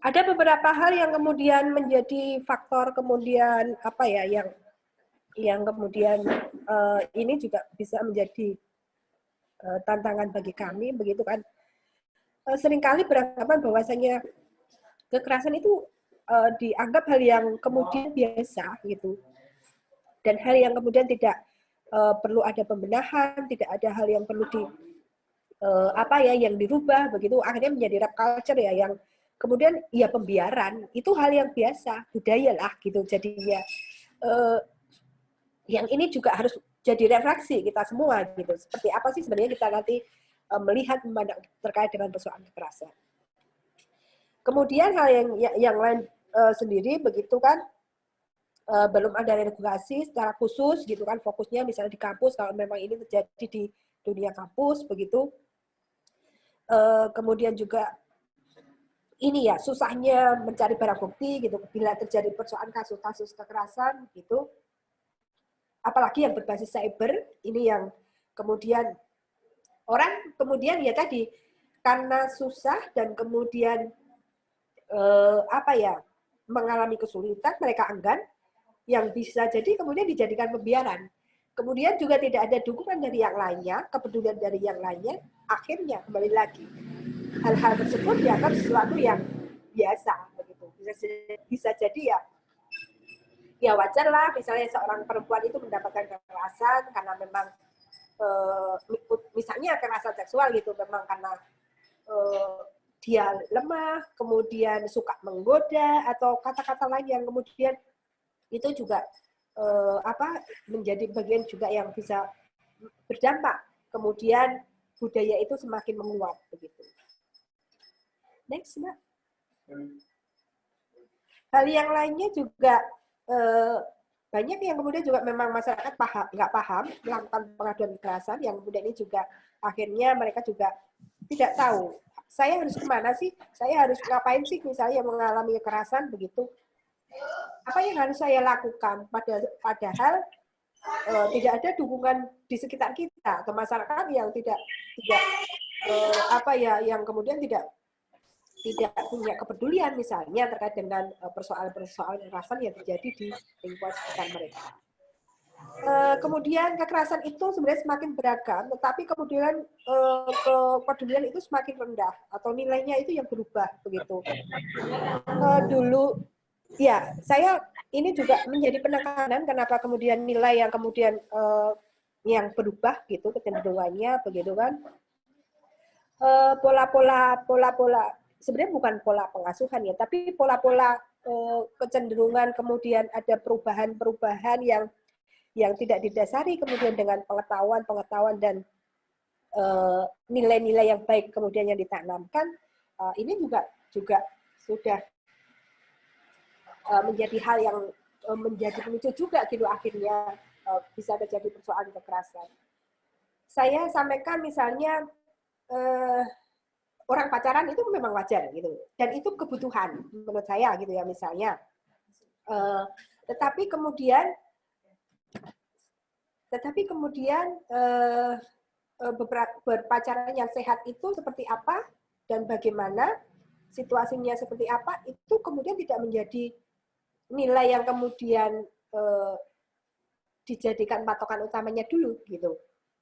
Ada beberapa hal yang kemudian menjadi faktor kemudian apa ya yang kemudian ini juga bisa menjadi tantangan bagi kami begitu kan. Seringkali beranggapan bahwasanya kekerasan itu dianggap hal yang kemudian biasa gitu. Dan hal yang kemudian tidak perlu ada pembenahan, tidak ada hal yang perlu yang dirubah begitu, akhirnya menjadi rap culture ya yang kemudian ya pembiaran itu hal yang biasa, budaya lah gitu jadinya. Yang ini juga harus jadi refleksi kita semua gitu. Seperti apa sih sebenarnya kita nanti melihat memandang terkait dengan persoalan kekerasan. Kemudian hal yang lain sendiri begitu kan belum ada regulasi secara khusus gitu kan, fokusnya misalnya di kampus kalau memang ini terjadi di dunia kampus begitu. Kemudian juga ini ya susahnya mencari barang bukti gitu bila terjadi persoalan kasus-kasus kekerasan gitu. Apalagi yang berbasis cyber ini yang kemudian orang kemudian ya tadi karena susah dan kemudian mengalami kesulitan mereka enggan yang bisa jadi kemudian dijadikan pembiaran. Kemudian juga tidak ada dukungan dari yang lainnya, kepedulian dari yang lainnya, akhirnya kembali lagi hal-hal tersebut dianggap sesuatu yang biasa begitu. Bisa jadi ya wajar lah misalnya seorang perempuan itu mendapatkan kekerasan karena memang misalnya kekerasan seksual gitu, memang karena dia lemah, kemudian suka menggoda atau kata-kata lain yang kemudian itu juga menjadi bagian juga yang bisa berdampak. Kemudian budaya itu semakin menguat begitu. Next, Mbak. Hal yang lainnya juga banyak yang kemudian juga memang masyarakat nggak paham melakukan pengaduan kekerasan, yang kemudian ini juga akhirnya mereka juga tidak tahu saya harus kemana sih, saya harus ngapain sih misalnya mengalami kekerasan begitu, apa yang harus saya lakukan, padahal tidak ada dukungan di sekitar kita atau masyarakat yang tidak yang kemudian tidak punya kepedulian misalnya terkait dengan persoalan-persoalan kekerasan yang terjadi di lingkungan sekitar mereka. Kemudian kekerasan itu sebenarnya semakin beragam, tetapi kemudian kepedulian itu semakin rendah atau nilainya itu yang berubah begitu. Dulu ya saya ini juga menjadi penekanan kenapa kemudian nilai yang kemudian yang berubah gitu kecenderungannya begitu kan. Pola-pola sebenarnya bukan pola pengasuhan ya, tapi pola-pola kecenderungan kemudian ada perubahan-perubahan yang tidak didasari kemudian dengan pengetahuan dan nilai-nilai yang baik kemudian yang ditanamkan, ini juga sudah menjadi hal yang menjadi pemicu juga gitu akhirnya bisa terjadi persoalan kekerasan. Saya sampaikan misalnya orang pacaran itu memang wajar gitu, dan itu kebutuhan menurut saya gitu ya misalnya. Tetapi kemudian berpacaran yang sehat itu seperti apa dan bagaimana situasinya seperti apa itu kemudian tidak menjadi nilai yang kemudian dijadikan patokan utamanya dulu gitu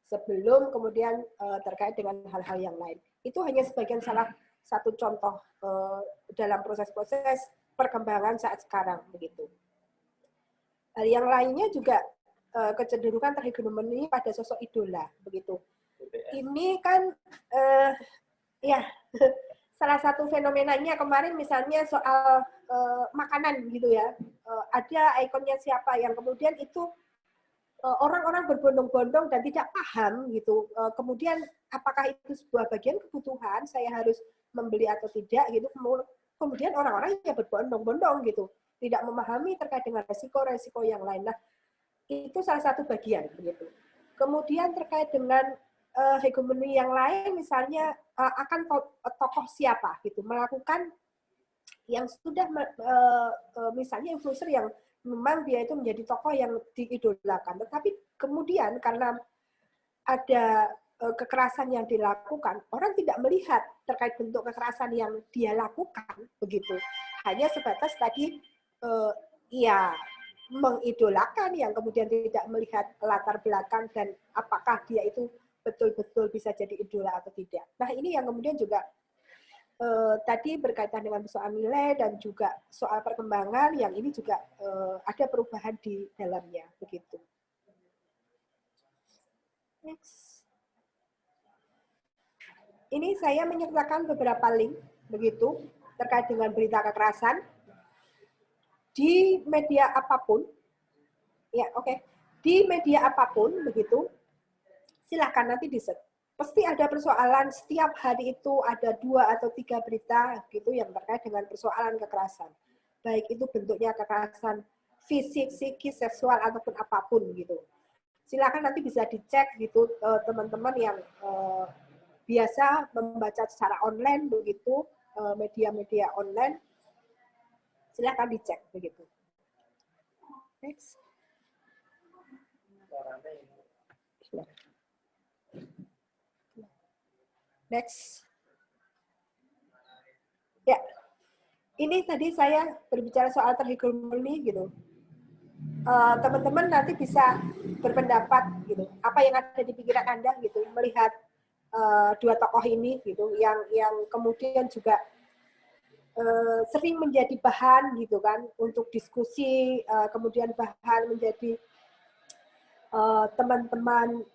sebelum kemudian terkait dengan hal-hal yang lain. Itu hanya sebagian salah satu contoh dalam proses-proses perkembangan saat sekarang begitu. Hal yang lainnya juga kecenderungan terhegemoni pada sosok idola begitu. Ini kan ya salah satu fenomenanya kemarin misalnya soal makanan gitu ya. Ada ikonnya siapa yang kemudian itu orang-orang berbondong-bondong dan tidak paham gitu. Kemudian apakah itu sebuah bagian kebutuhan saya harus membeli atau tidak gitu. Kemudian orang-orang yang berbondong-bondong gitu, tidak memahami terkait dengan resiko-resiko yang lain. Nah, itu salah satu bagian begitu. Kemudian terkait dengan hegemoni yang lain, misalnya akan tokoh siapa gitu, melakukan yang sudah misalnya influencer yang memang dia itu menjadi tokoh yang diidolakan, tetapi kemudian karena ada kekerasan yang dilakukan, orang tidak melihat terkait bentuk kekerasan yang dia lakukan begitu, hanya sebatas tadi ya mengidolakan yang kemudian tidak melihat latar belakang dan apakah dia itu betul-betul bisa jadi idola atau tidak. Nah ini yang kemudian juga tadi berkaitan dengan soal nilai dan juga soal perkembangan yang ini juga ada perubahan di dalamnya begitu. Next. Ini saya menyertakan beberapa link begitu terkait dengan berita kekerasan di media apapun, ya oke, di media apapun begitu, silahkan nanti di-search. Pasti ada persoalan setiap hari itu ada 2 atau 3 berita gitu yang terkait dengan persoalan kekerasan, baik itu bentuknya kekerasan fisik, psikis, seksual ataupun apapun gitu. Silahkan nanti bisa dicek gitu teman-teman yang biasa membaca secara online begitu media-media online. Silahkan dicek begitu. Next. Next. Ya, ini tadi saya berbicara soal terhegemoni gitu. Teman-teman nanti bisa berpendapat gitu. Apa yang ada di pikiran Anda gitu, melihat 2 tokoh ini gitu, yang kemudian juga sering menjadi bahan gitu kan untuk diskusi, kemudian bahan menjadi teman-teman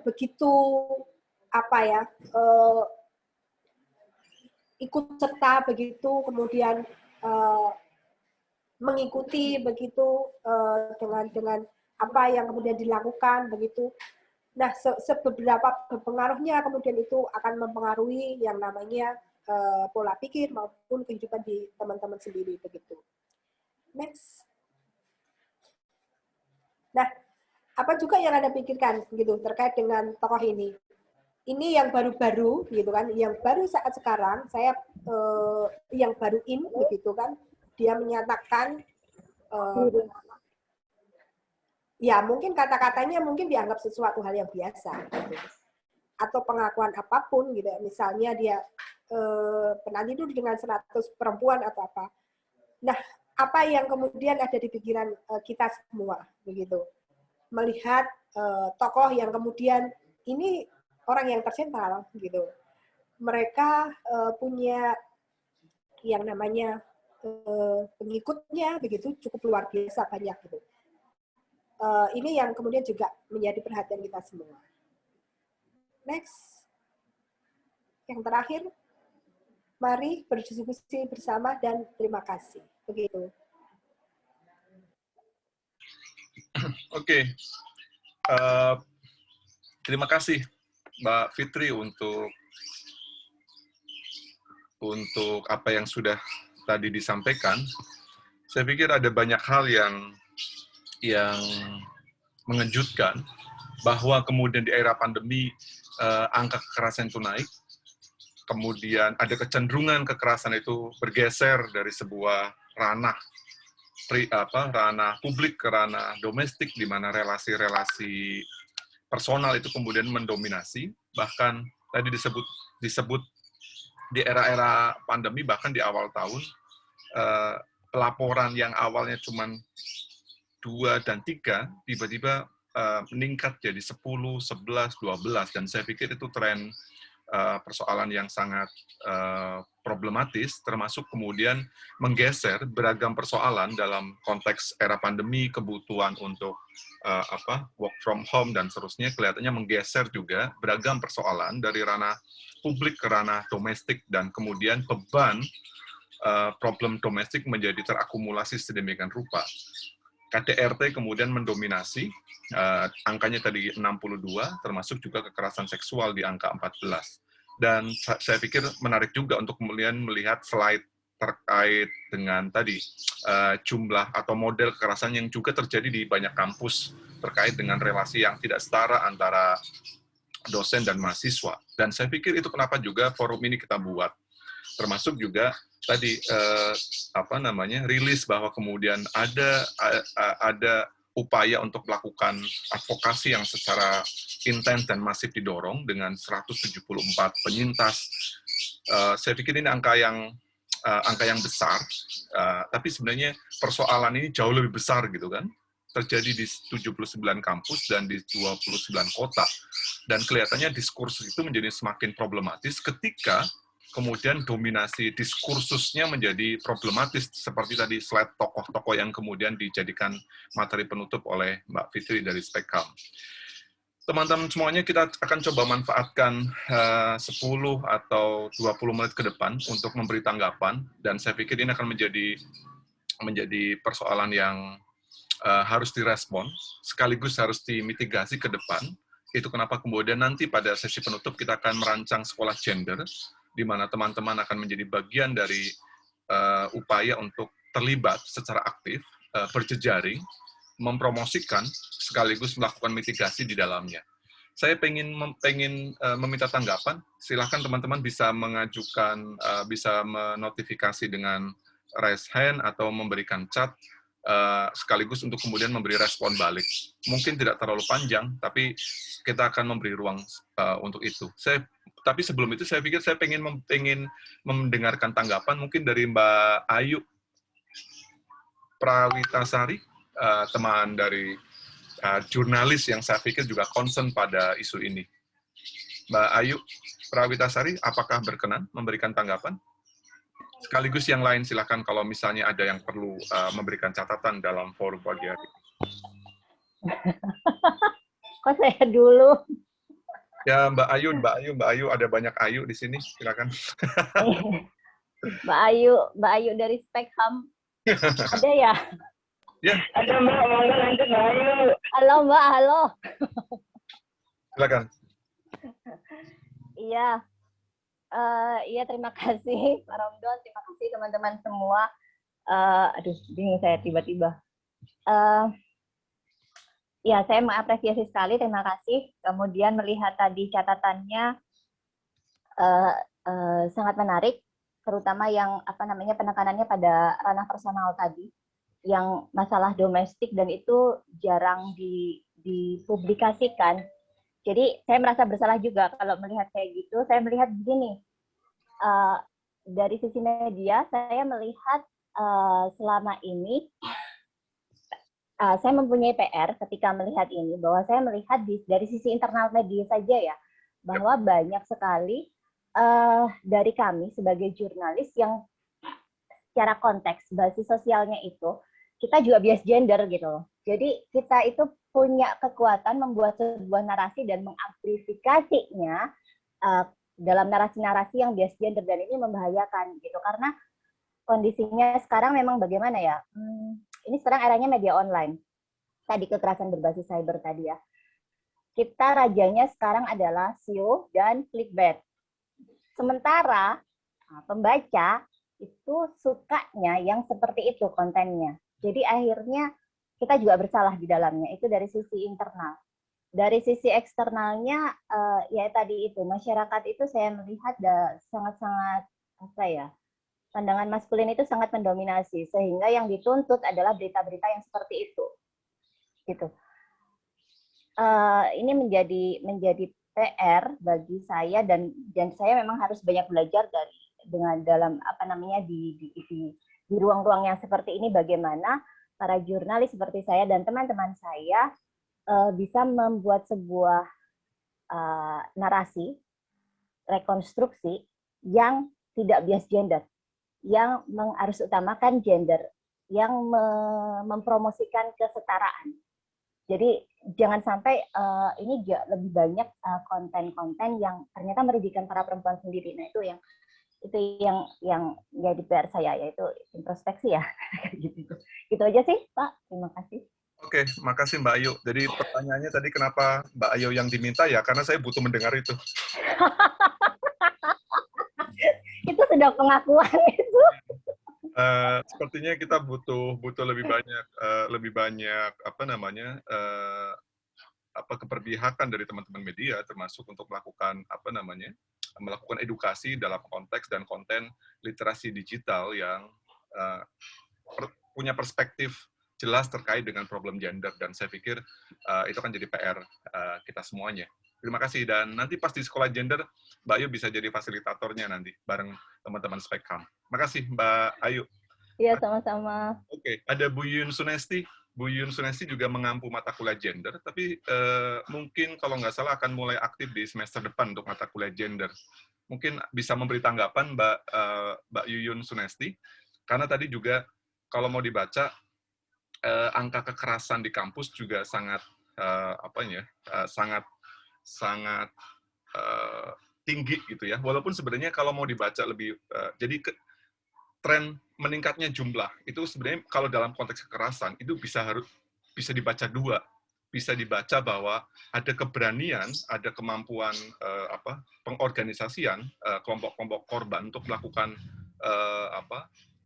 begitu apa ya, ikut serta begitu, kemudian mengikuti begitu dengan apa yang kemudian dilakukan begitu. Nah, seberapa berpengaruhnya kemudian itu akan mempengaruhi yang namanya pola pikir maupun kehidupan di teman-teman sendiri begitu. Next. Nah, apa juga yang Anda pikirkan gitu terkait dengan tokoh ini? Ini yang baru-baru gitu kan, yang baru saat sekarang saya yang baru begitu kan, dia menyatakan ya mungkin kata-katanya mungkin dianggap sesuatu hal yang biasa gitu. Atau pengakuan apapun gitu, misalnya dia pernah tidur dengan 100 perempuan atau apa. Nah, apa yang kemudian ada di pikiran kita semua begitu, melihat tokoh yang kemudian ini orang yang tersentral gitu, mereka punya yang namanya pengikutnya begitu cukup luar biasa banyak gitu. Ini yang kemudian juga menjadi perhatian kita semua. Next. Yang terakhir, mari berdiskusi bersama dan terima kasih. Begitu. Oke. Terima kasih Mbak Fitri untuk apa yang sudah tadi disampaikan. Saya pikir ada banyak hal yang mengejutkan, bahwa kemudian di era pandemi angka kekerasan itu naik, kemudian ada kecenderungan kekerasan itu bergeser dari sebuah ranah publik ke ranah domestik, di mana relasi-relasi personal itu kemudian mendominasi. Bahkan tadi disebut di era-era pandemi, bahkan di awal tahun, pelaporan yang awalnya cuma 2 dan 3, tiba-tiba meningkat jadi 10, 11, 12, dan saya pikir itu tren persoalan yang sangat problematis, termasuk kemudian menggeser beragam persoalan dalam konteks era pandemi, kebutuhan untuk work from home dan seterusnya, kelihatannya menggeser juga beragam persoalan dari ranah publik ke ranah domestik, dan kemudian beban problem domestik menjadi terakumulasi sedemikian rupa. KDRT kemudian mendominasi, angkanya tadi 62, termasuk juga kekerasan seksual di angka 14. Dan saya pikir menarik juga untuk kemudian melihat slide terkait dengan tadi jumlah atau model kekerasan yang juga terjadi di banyak kampus terkait dengan relasi yang tidak setara antara dosen dan mahasiswa. Dan saya pikir itu kenapa juga forum ini kita buat. Termasuk juga tadi rilis bahwa kemudian ada upaya untuk melakukan advokasi yang secara intens dan masif didorong dengan 174 penyintas. Saya pikir ini angka yang besar, tapi sebenarnya persoalan ini jauh lebih besar gitu kan. Terjadi di 79 kampus dan di 29 kota. Dan kelihatannya diskursus itu menjadi semakin problematis ketika kemudian dominasi diskursusnya menjadi problematis, seperti tadi slide tokoh-tokoh yang kemudian dijadikan materi penutup oleh Mbak Fitri dari Spekham. Teman-teman semuanya, kita akan coba manfaatkan 10 atau 20 menit ke depan untuk memberi tanggapan, dan saya pikir ini akan menjadi persoalan yang harus direspon, sekaligus harus dimitigasi ke depan. Itu kenapa kemudian nanti pada sesi penutup kita akan merancang sekolah gender, di mana teman-teman akan menjadi bagian dari upaya untuk terlibat secara aktif, berjejaring, mempromosikan, sekaligus melakukan mitigasi di dalamnya. Saya pengen meminta tanggapan, silakan teman-teman bisa mengajukan, bisa menotifikasi dengan raise hand atau memberikan chat, sekaligus untuk kemudian memberi respon balik. Mungkin tidak terlalu panjang, tapi kita akan memberi ruang untuk itu. Tapi sebelum itu saya pikir saya pengen mendengarkan tanggapan mungkin dari Mbak Ayu Prawitasari, teman dari jurnalis yang saya pikir juga concern pada isu ini. Mbak Ayu Prawitasari, apakah berkenan memberikan tanggapan? Sekaligus yang lain silakan kalau misalnya ada yang perlu memberikan catatan dalam forum pagi hari. Kok saya dulu? Ya Mbak Ayu ada banyak Ayu di sini, silakan. Mbak Ayu dari Spekham. Ada ya? Ya. Ada Mbak, monggo lanjut Mbak Ayu. Halo Mbak, halo. Silakan. Iya. Iya, terima kasih Pak Romdon, terima kasih teman-teman semua. Aduh, bingung saya tiba-tiba. Ya, saya mengapresiasi sekali, terima kasih. Kemudian melihat tadi catatannya sangat menarik, terutama yang penekanannya pada ranah personal tadi, yang masalah domestik dan itu jarang dipublikasikan. Jadi saya merasa bersalah juga kalau melihat kayak gitu. Saya melihat begini, dari sisi media saya melihat selama ini saya mempunyai PR ketika melihat ini, bahwa saya melihat dari sisi internal media saja ya, bahwa banyak sekali dari kami sebagai jurnalis yang secara konteks basis sosialnya itu kita juga bias gender gitu loh. Jadi kita itu punya kekuatan membuat sebuah narasi dan mengamplifikasinya dalam narasi-narasi yang bias gender, dan ini membahayakan gitu, karena kondisinya sekarang memang bagaimana ya? Ini sekarang eranya media online. Tadi kekerasan berbasis cyber tadi ya. Kita rajanya sekarang adalah SEO dan clickbait. Sementara pembaca itu sukanya yang seperti itu kontennya. Jadi akhirnya kita juga bersalah di dalamnya. Itu dari sisi internal. Dari sisi eksternalnya, ya tadi itu, masyarakat itu saya melihat sangat-sangat pandangan maskulin itu sangat mendominasi, sehingga yang dituntut adalah berita-berita yang seperti itu, gitu. Ini menjadi PR bagi saya, dan saya memang harus banyak belajar dalam di ruang-ruang yang seperti ini, bagaimana para jurnalis seperti saya dan teman-teman saya bisa membuat sebuah narasi rekonstruksi yang tidak bias gender, yang harus utamakan gender, yang mempromosikan kesetaraan. Jadi jangan sampai ini lebih banyak konten-konten yang ternyata merugikan para perempuan sendiri. Nah, itu yang jadi PR saya, yaitu introspeksi ya. Gitu aja sih, Pak. Terima kasih. Oke, makasih Mbak Ayu. Jadi pertanyaannya tadi kenapa Mbak Ayu yang diminta ya? Karena saya butuh mendengar itu. Itu sudah pengakuan itu. Sepertinya kita butuh lebih banyak keperpihakan dari teman-teman media, termasuk untuk melakukan melakukan edukasi dalam konteks dan konten literasi digital yang punya perspektif jelas terkait dengan problem gender, dan saya pikir itu akan jadi PR kita semuanya. Terima kasih, dan nanti pas di sekolah gender, Mbak Ayu bisa jadi fasilitatornya nanti, bareng teman-teman Spekham. Makasih, Mbak Ayu. Iya, sama-sama. Oke, ada Bu Yun Sunesti. Bu Yun Sunesti juga mengampu mata kuliah gender, tapi mungkin kalau nggak salah akan mulai aktif di semester depan untuk mata kuliah gender. Mungkin bisa memberi tanggapan Mbak Yuyun Sunesti, karena tadi juga kalau mau dibaca, angka kekerasan di kampus juga sangat sangat tinggi gitu ya. Walaupun sebenarnya kalau mau dibaca lebih, jadi tren meningkatnya jumlah itu sebenarnya kalau dalam konteks kekerasan itu bisa dibaca dua. Bisa dibaca bahwa ada keberanian, ada kemampuan pengorganisasian kelompok-kelompok korban untuk melakukan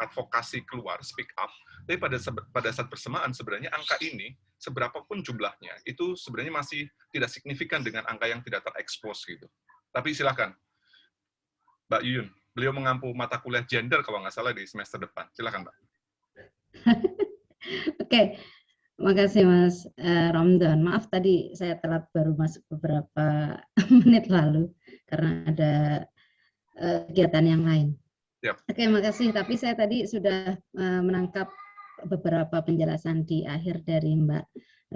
advokasi keluar, speak up. Tapi pada saat bersamaan sebenarnya angka ini seberapapun jumlahnya itu sebenarnya masih tidak signifikan dengan angka yang tidak terekspos gitu. Tapi silakan, Mbak Yuyun. Beliau mengampu mata kuliah gender kalau nggak salah di semester depan. Silakan, Mbak. Oke, makasih Mas Romdon. Maaf tadi saya telat baru masuk beberapa menit lalu karena ada kegiatan yang lain. Yep. Oke, makasih. Tapi saya tadi sudah menangkap beberapa penjelasan di akhir dari Mbak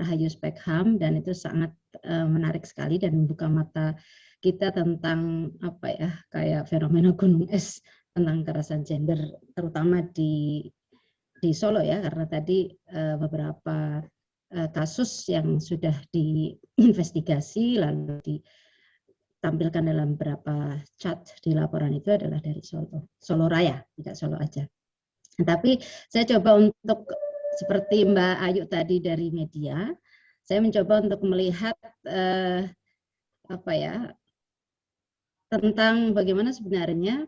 Rahayu Spekham, dan itu sangat menarik sekali dan membuka mata kita tentang kayak fenomena gunung es tentang kekerasan gender, terutama di Solo ya, karena tadi beberapa kasus yang sudah diinvestigasi lalu ditampilkan dalam beberapa chat di laporan itu adalah dari Solo Raya, tidak Solo aja. Tapi saya coba untuk seperti Mbak Ayu tadi dari media, saya mencoba untuk melihat tentang bagaimana sebenarnya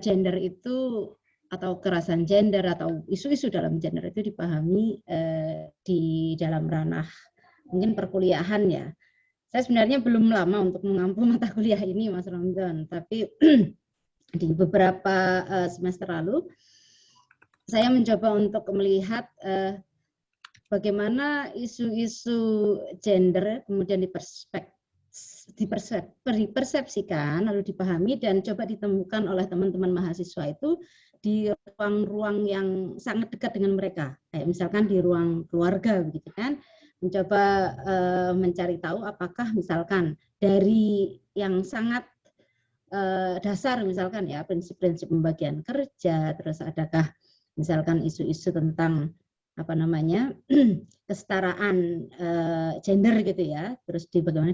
gender itu atau kekerasan gender atau isu-isu dalam gender itu dipahami di dalam ranah mungkin perkuliahan ya. Saya sebenarnya belum lama untuk mengampu mata kuliah ini, Mas Ramdan, tapi di beberapa semester lalu saya mencoba untuk melihat bagaimana isu-isu gender kemudian dipersepsikan lalu dipahami dan coba ditemukan oleh teman-teman mahasiswa itu di ruang-ruang yang sangat dekat dengan mereka, kayak misalkan di ruang keluarga begitu kan, mencoba mencari tahu apakah misalkan dari yang sangat dasar misalkan ya prinsip-prinsip pembagian kerja, terus adakah misalkan isu-isu tentang kesetaraan gender gitu ya, terus bagaimana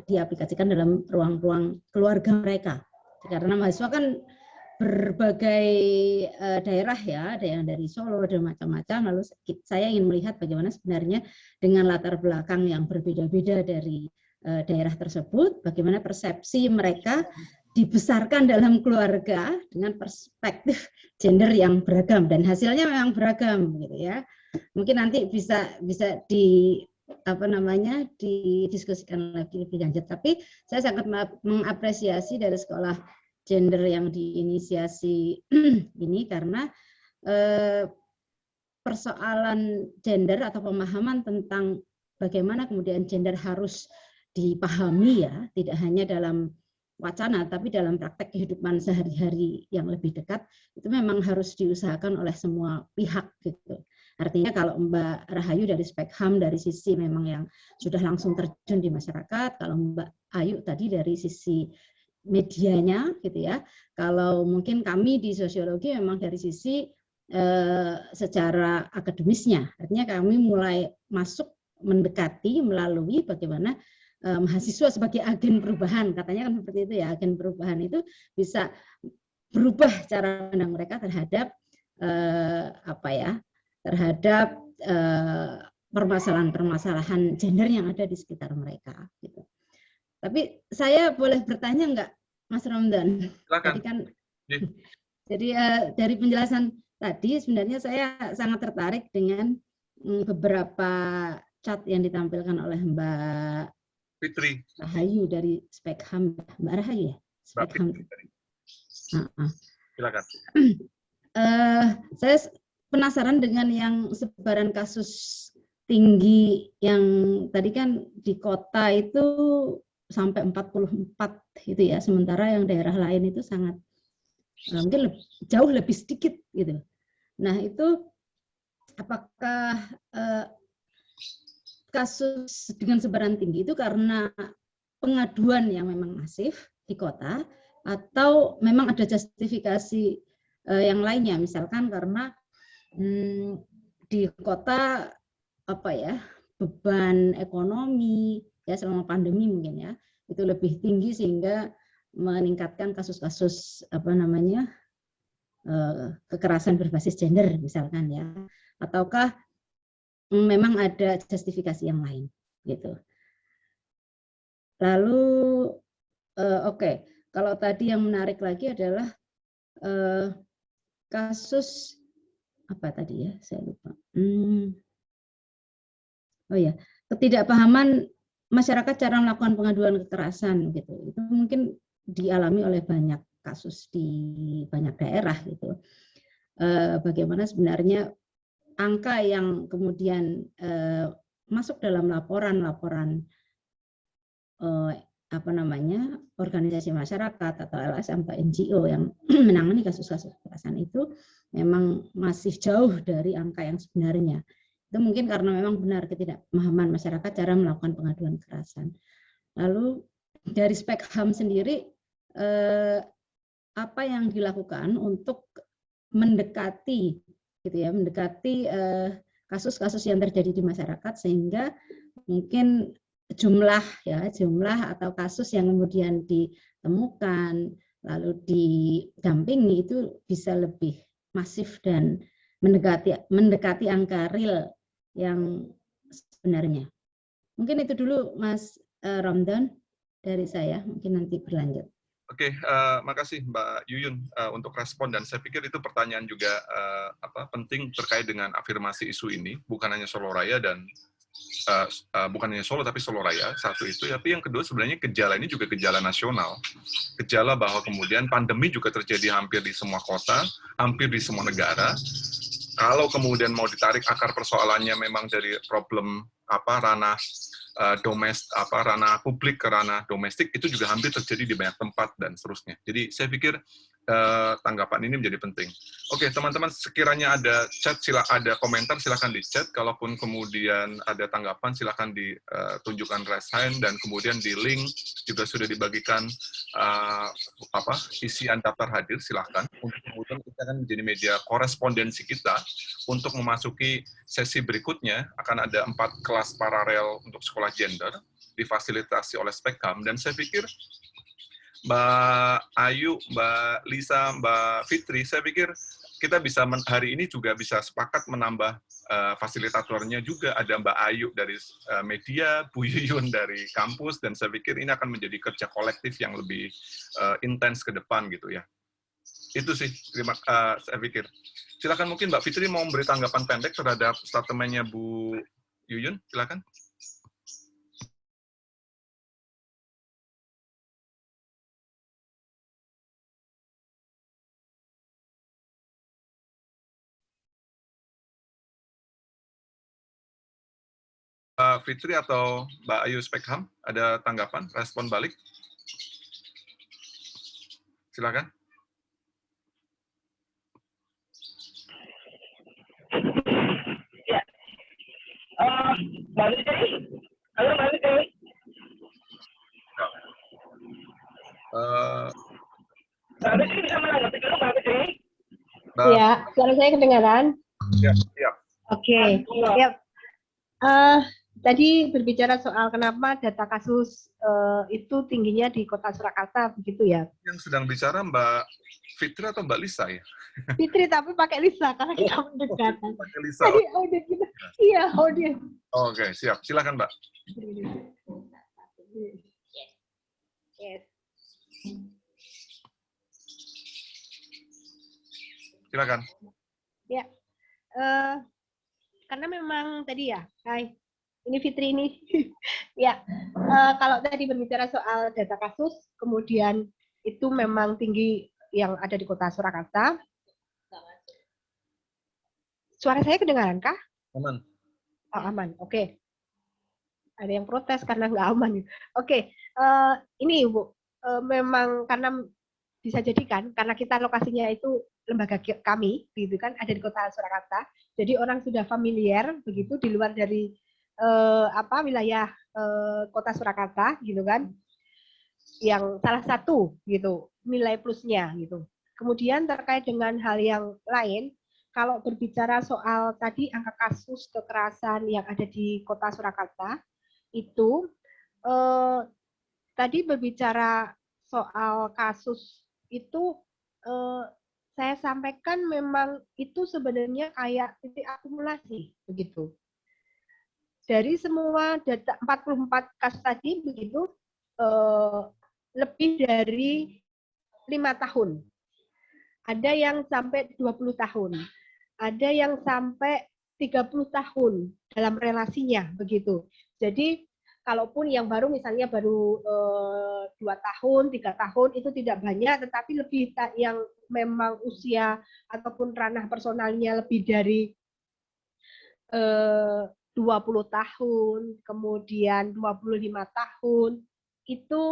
diaplikasikan dalam ruang-ruang keluarga mereka, karena mahasiswa kan berbagai daerah ya, ada yang dari Solo, ada macam-macam, lalu saya ingin melihat bagaimana sebenarnya dengan latar belakang yang berbeda-beda dari daerah tersebut, bagaimana persepsi mereka dibesarkan dalam keluarga dengan perspektif gender yang beragam, dan hasilnya memang beragam gitu ya. Mungkin nanti bisa didiskusikan lebih lanjut, tapi saya sangat mengapresiasi dari sekolah gender yang diinisiasi ini karena persoalan gender atau pemahaman tentang bagaimana kemudian gender harus dipahami ya, tidak hanya dalam wacana tapi dalam praktek kehidupan sehari-hari yang lebih dekat, itu memang harus diusahakan oleh semua pihak gitu. Artinya kalau Mbak Rahayu dari Spekham dari sisi memang yang sudah langsung terjun di masyarakat, kalau Mbak Ayu tadi dari sisi medianya gitu ya. Kalau mungkin kami di sosiologi memang dari sisi secara akademisnya, artinya kami mulai masuk mendekati melalui bagaimana mahasiswa sebagai agen perubahan, katanya kan seperti itu ya, agen perubahan itu bisa berubah cara pandang mereka terhadap terhadap permasalahan-permasalahan gender yang ada di sekitar mereka gitu. Tapi saya boleh bertanya enggak, Mas Ramdan? Silakan. Jadi dari penjelasan tadi sebenarnya saya sangat tertarik dengan beberapa chat yang ditampilkan oleh Mbak Fitri. Rahayu dari Spekham, Mbak Rahayu ya? Spekham. Silakan. Saya penasaran dengan yang sebaran kasus tinggi yang tadi kan di kota itu sampai 44 itu ya, sementara yang daerah lain itu sangat mungkin jauh lebih sedikit gitu. Nah itu apakah kasus dengan sebaran tinggi itu karena pengaduan yang memang masif di kota atau memang ada justifikasi yang lainnya, misalkan karena di kota beban ekonomi ya selama pandemi mungkin ya itu lebih tinggi sehingga meningkatkan kasus-kasus kekerasan berbasis gender misalkan ya, ataukah memang ada justifikasi yang lain gitu. Lalu kalau tadi yang menarik lagi adalah kasus apa tadi ya, saya lupa. Ketidakpahaman masyarakat cara melakukan pengaduan kekerasan gitu. Itu mungkin dialami oleh banyak kasus di banyak daerah gitu. Bagaimana sebenarnya angka yang kemudian masuk dalam laporan organisasi masyarakat atau LSM atau NGO yang menangani kasus-kasus kekerasan itu memang masih jauh dari angka yang sebenarnya. Itu mungkin karena memang benar ketidakpahaman masyarakat cara melakukan pengaduan kekerasan. Lalu dari Spekham sendiri apa yang dilakukan untuk mendekati gitu ya, mendekati kasus-kasus yang terjadi di masyarakat sehingga mungkin jumlah atau kasus yang kemudian ditemukan lalu didampingi itu bisa lebih masif dan mendekati angka real yang sebenarnya. Mungkin itu dulu Mas Ramdan dari saya, mungkin nanti berlanjut. Oke, makasih Mbak Yuyun untuk respon, dan saya pikir itu pertanyaan juga penting terkait dengan afirmasi isu ini, bukan hanya Solo Raya dan bukan hanya Solo tapi Solo Raya, satu itu. Tapi yang kedua sebenarnya gejala ini juga gejala nasional, gejala bahwa kemudian pandemi juga terjadi hampir di semua kota, hampir di semua negara. Kalau kemudian mau ditarik akar persoalannya memang dari problem ranah ranah publik ke ranah domestik, itu juga hampir terjadi di banyak tempat dan seterusnya. Jadi saya pikir tanggapan ini menjadi penting. Oke, teman-teman, sekiranya ada chat, ada komentar, silakan di chat. Kalaupun kemudian ada tanggapan, silakan ditunjukkan raise hand, dan kemudian di link juga sudah dibagikan isian daftar hadir, silakan. Untuk kemudian kita akan menjadi media korespondensi kita untuk memasuki sesi berikutnya. Akan ada 4 kelas paralel untuk sekolah gender difasilitasi oleh Spekham, dan saya pikir Mbak Ayu, Mbak Lisa, Mbak Fitri, saya pikir kita bisa hari ini juga bisa sepakat menambah fasilitatornya juga. Ada Mbak Ayu dari media, Bu Yuyun dari kampus, dan saya pikir ini akan menjadi kerja kolektif yang lebih intens ke depan gitu ya. Itu sih, saya pikir. Silakan, mungkin Mbak Fitri mau memberi tanggapan pendek terhadap statementnya Bu Yuyun, silakan. Mbak Fitri atau Mbak Ayu Spekham, ada tanggapan, respon balik? Silakan. Ya. Mbak Fitri? Halo Mbak Fitri? Mbak Fitri bisa menanggapi dulu, Mbak Fitri? Iya, suara saya kedengaran? Siap. Oke. Ya. Tadi berbicara soal kenapa data kasus itu tingginya di Kota Surakarta, begitu ya? Yang sedang bicara Mbak Fitri atau Mbak Lisa ya? Fitri, tapi pakai Lisa karena kita mendekatan. Pakai Lisa. Tadi audiens kita, iya audiens. Oke, siap. Silakan Mbak. Yes. Silakan. Ya, karena memang tadi ya, ini Fitri ini, ya, kalau tadi berbicara soal data kasus, kemudian itu memang tinggi yang ada di Kota Surakarta. Suara saya kedengaran kah? Aman. Oh, aman, oke. Ada yang protes karena nggak aman. Oke, ini Ibu, memang karena bisa jadi kan, karena kita lokasinya itu lembaga kami, gitu kan, ada di Kota Surakarta. Jadi orang sudah familiar begitu di luar dari wilayah Kota Surakarta, gitu kan, yang salah satu gitu nilai plusnya gitu. Kemudian terkait dengan hal yang lain, kalau berbicara soal tadi angka kasus kekerasan yang ada di Kota Surakarta itu tadi berbicara soal kasus itu saya sampaikan memang itu sebenarnya kayak titik akumulasi begitu. Dari semua data 44 kasus tadi begitu lebih dari 5 tahun. Ada yang sampai 20 tahun. Ada yang sampai 30 tahun dalam relasinya begitu. Jadi kalaupun yang baru misalnya baru 2 tahun, 3 tahun itu tidak banyak, tetapi lebih yang memang usia ataupun ranah personalnya lebih dari 20 tahun, kemudian 25 tahun, itu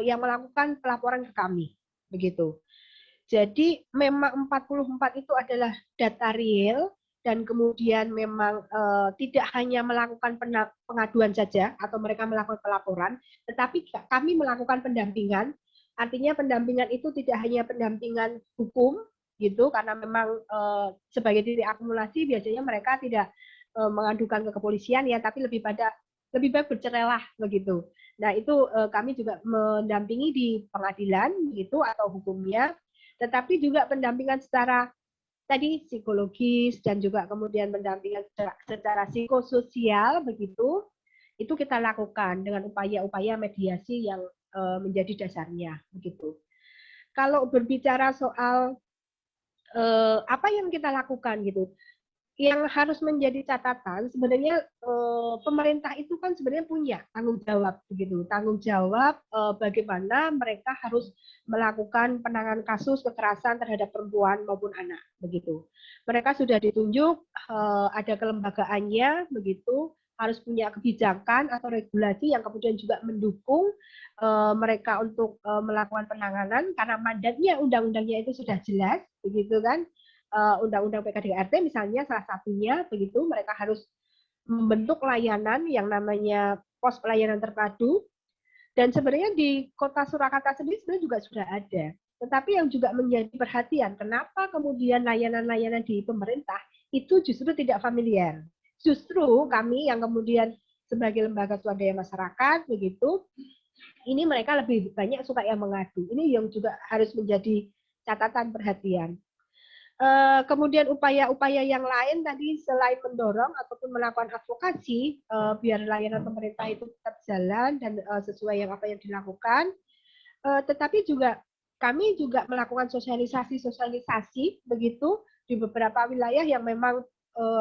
yang melakukan pelaporan ke kami, begitu. Jadi memang 44 itu adalah data real, dan kemudian memang tidak hanya melakukan pengaduan saja, atau mereka melakukan pelaporan, tetapi kami melakukan pendampingan Artinya pendampingan itu tidak hanya pendampingan hukum gitu, karena memang sebagai titik akumulasi biasanya mereka tidak mengadukan ke kepolisian ya, tapi lebih baik bercerailah begitu. Nah itu kami juga mendampingi di pengadilan gitu atau hukumnya, tetapi juga pendampingan secara tadi psikologis dan juga kemudian pendampingan secara psikososial begitu, itu kita lakukan dengan upaya-upaya mediasi yang menjadi dasarnya begitu. Kalau berbicara soal apa yang kita lakukan gitu, yang harus menjadi catatan sebenarnya pemerintah itu kan sebenarnya punya tanggung jawab begitu, tanggung jawab bagaimana mereka harus melakukan penanganan kasus kekerasan terhadap perempuan maupun anak begitu. Mereka sudah ditunjuk, ada kelembagaannya begitu, harus punya kebijakan atau regulasi yang kemudian juga mendukung mereka untuk melakukan penanganan, karena mandatnya undang-undangnya itu sudah jelas begitu kan. Undang-undang PKDRT misalnya salah satunya begitu, mereka harus membentuk layanan yang namanya pos pelayanan terpadu, dan sebenarnya di Kota Surakarta sendiri sebenarnya juga sudah ada. Tetapi yang juga menjadi perhatian, kenapa kemudian layanan-layanan di pemerintah itu justru tidak familiar. Justru kami yang kemudian sebagai lembaga swadaya masyarakat begitu, ini mereka lebih banyak suka yang mengadu. Ini yang juga harus menjadi catatan perhatian. Kemudian upaya-upaya yang lain tadi selain mendorong ataupun melakukan advokasi biar layanan pemerintah itu tetap jalan dan sesuai yang apa yang dilakukan, tetapi juga kami juga melakukan sosialisasi begitu di beberapa wilayah yang memang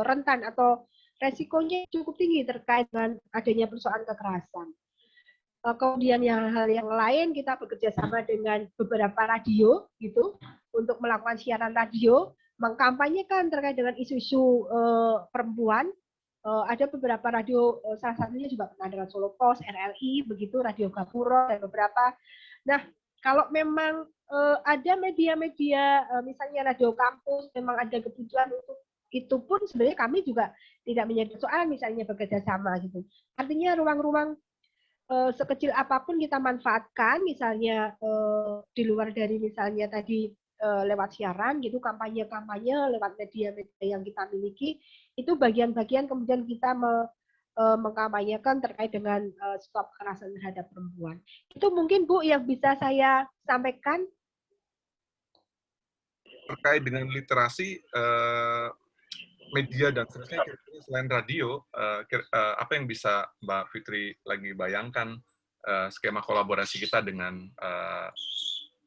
rentan atau resikonya cukup tinggi terkait dengan adanya persoalan kekerasan. Kemudian hal yang lain kita bekerja sama dengan beberapa radio gitu untuk melakukan siaran radio, mengkampanyekan terkait dengan isu-isu perempuan. Ada beberapa radio, salah satunya juga pernah dengan Solo Pos, RLI, begitu, Radio Gapuro dan beberapa. Nah, kalau memang ada media-media, misalnya radio kampus, memang ada kebutuhan untuk itu pun sebenarnya kami juga tidak menjadi soal misalnya bekerja sama gitu. Artinya ruang-ruang sekecil apapun kita manfaatkan, misalnya di luar dari misalnya tadi lewat siaran gitu, kampanye-kampanye lewat media-media yang kita miliki, itu bagian-bagian kemudian kita mengkampanyekan terkait dengan stop kekerasan terhadap perempuan. Itu mungkin Bu yang bisa saya sampaikan. Terkait dengan literasi, media dan seterusnya, selain radio, apa yang bisa Mbak Fitri lagi bayangkan skema kolaborasi kita dengan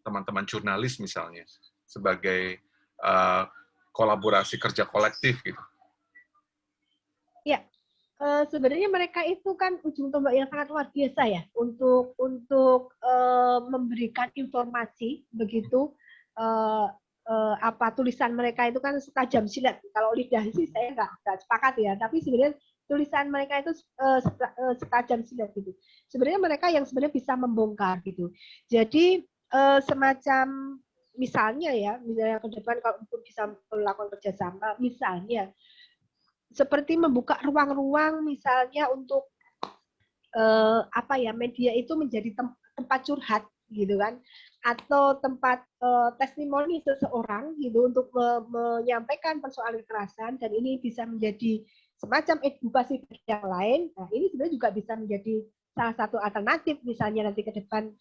teman-teman jurnalis misalnya sebagai kolaborasi kerja kolektif gitu? Ya, sebenarnya mereka itu kan ujung tombak yang sangat luar biasa ya untuk memberikan informasi begitu. Apa tulisan mereka itu kan setajam silat. Kalau lidah sih saya nggak sepakat ya, tapi sebenarnya tulisan mereka itu setajam silat gitu. Sebenarnya mereka yang sebenarnya bisa membongkar gitu. Jadi semacam misalnya ke depan kalau bisa melakukan kerjasama, misalnya seperti membuka ruang-ruang misalnya untuk media itu menjadi tempat curhat gitu kan, atau tempat testimoni seseorang gitu untuk menyampaikan persoalan kekerasan, dan ini bisa menjadi semacam edukasi yang lain. Nah, ini sebenarnya juga bisa menjadi salah satu alternatif misalnya nanti ke depan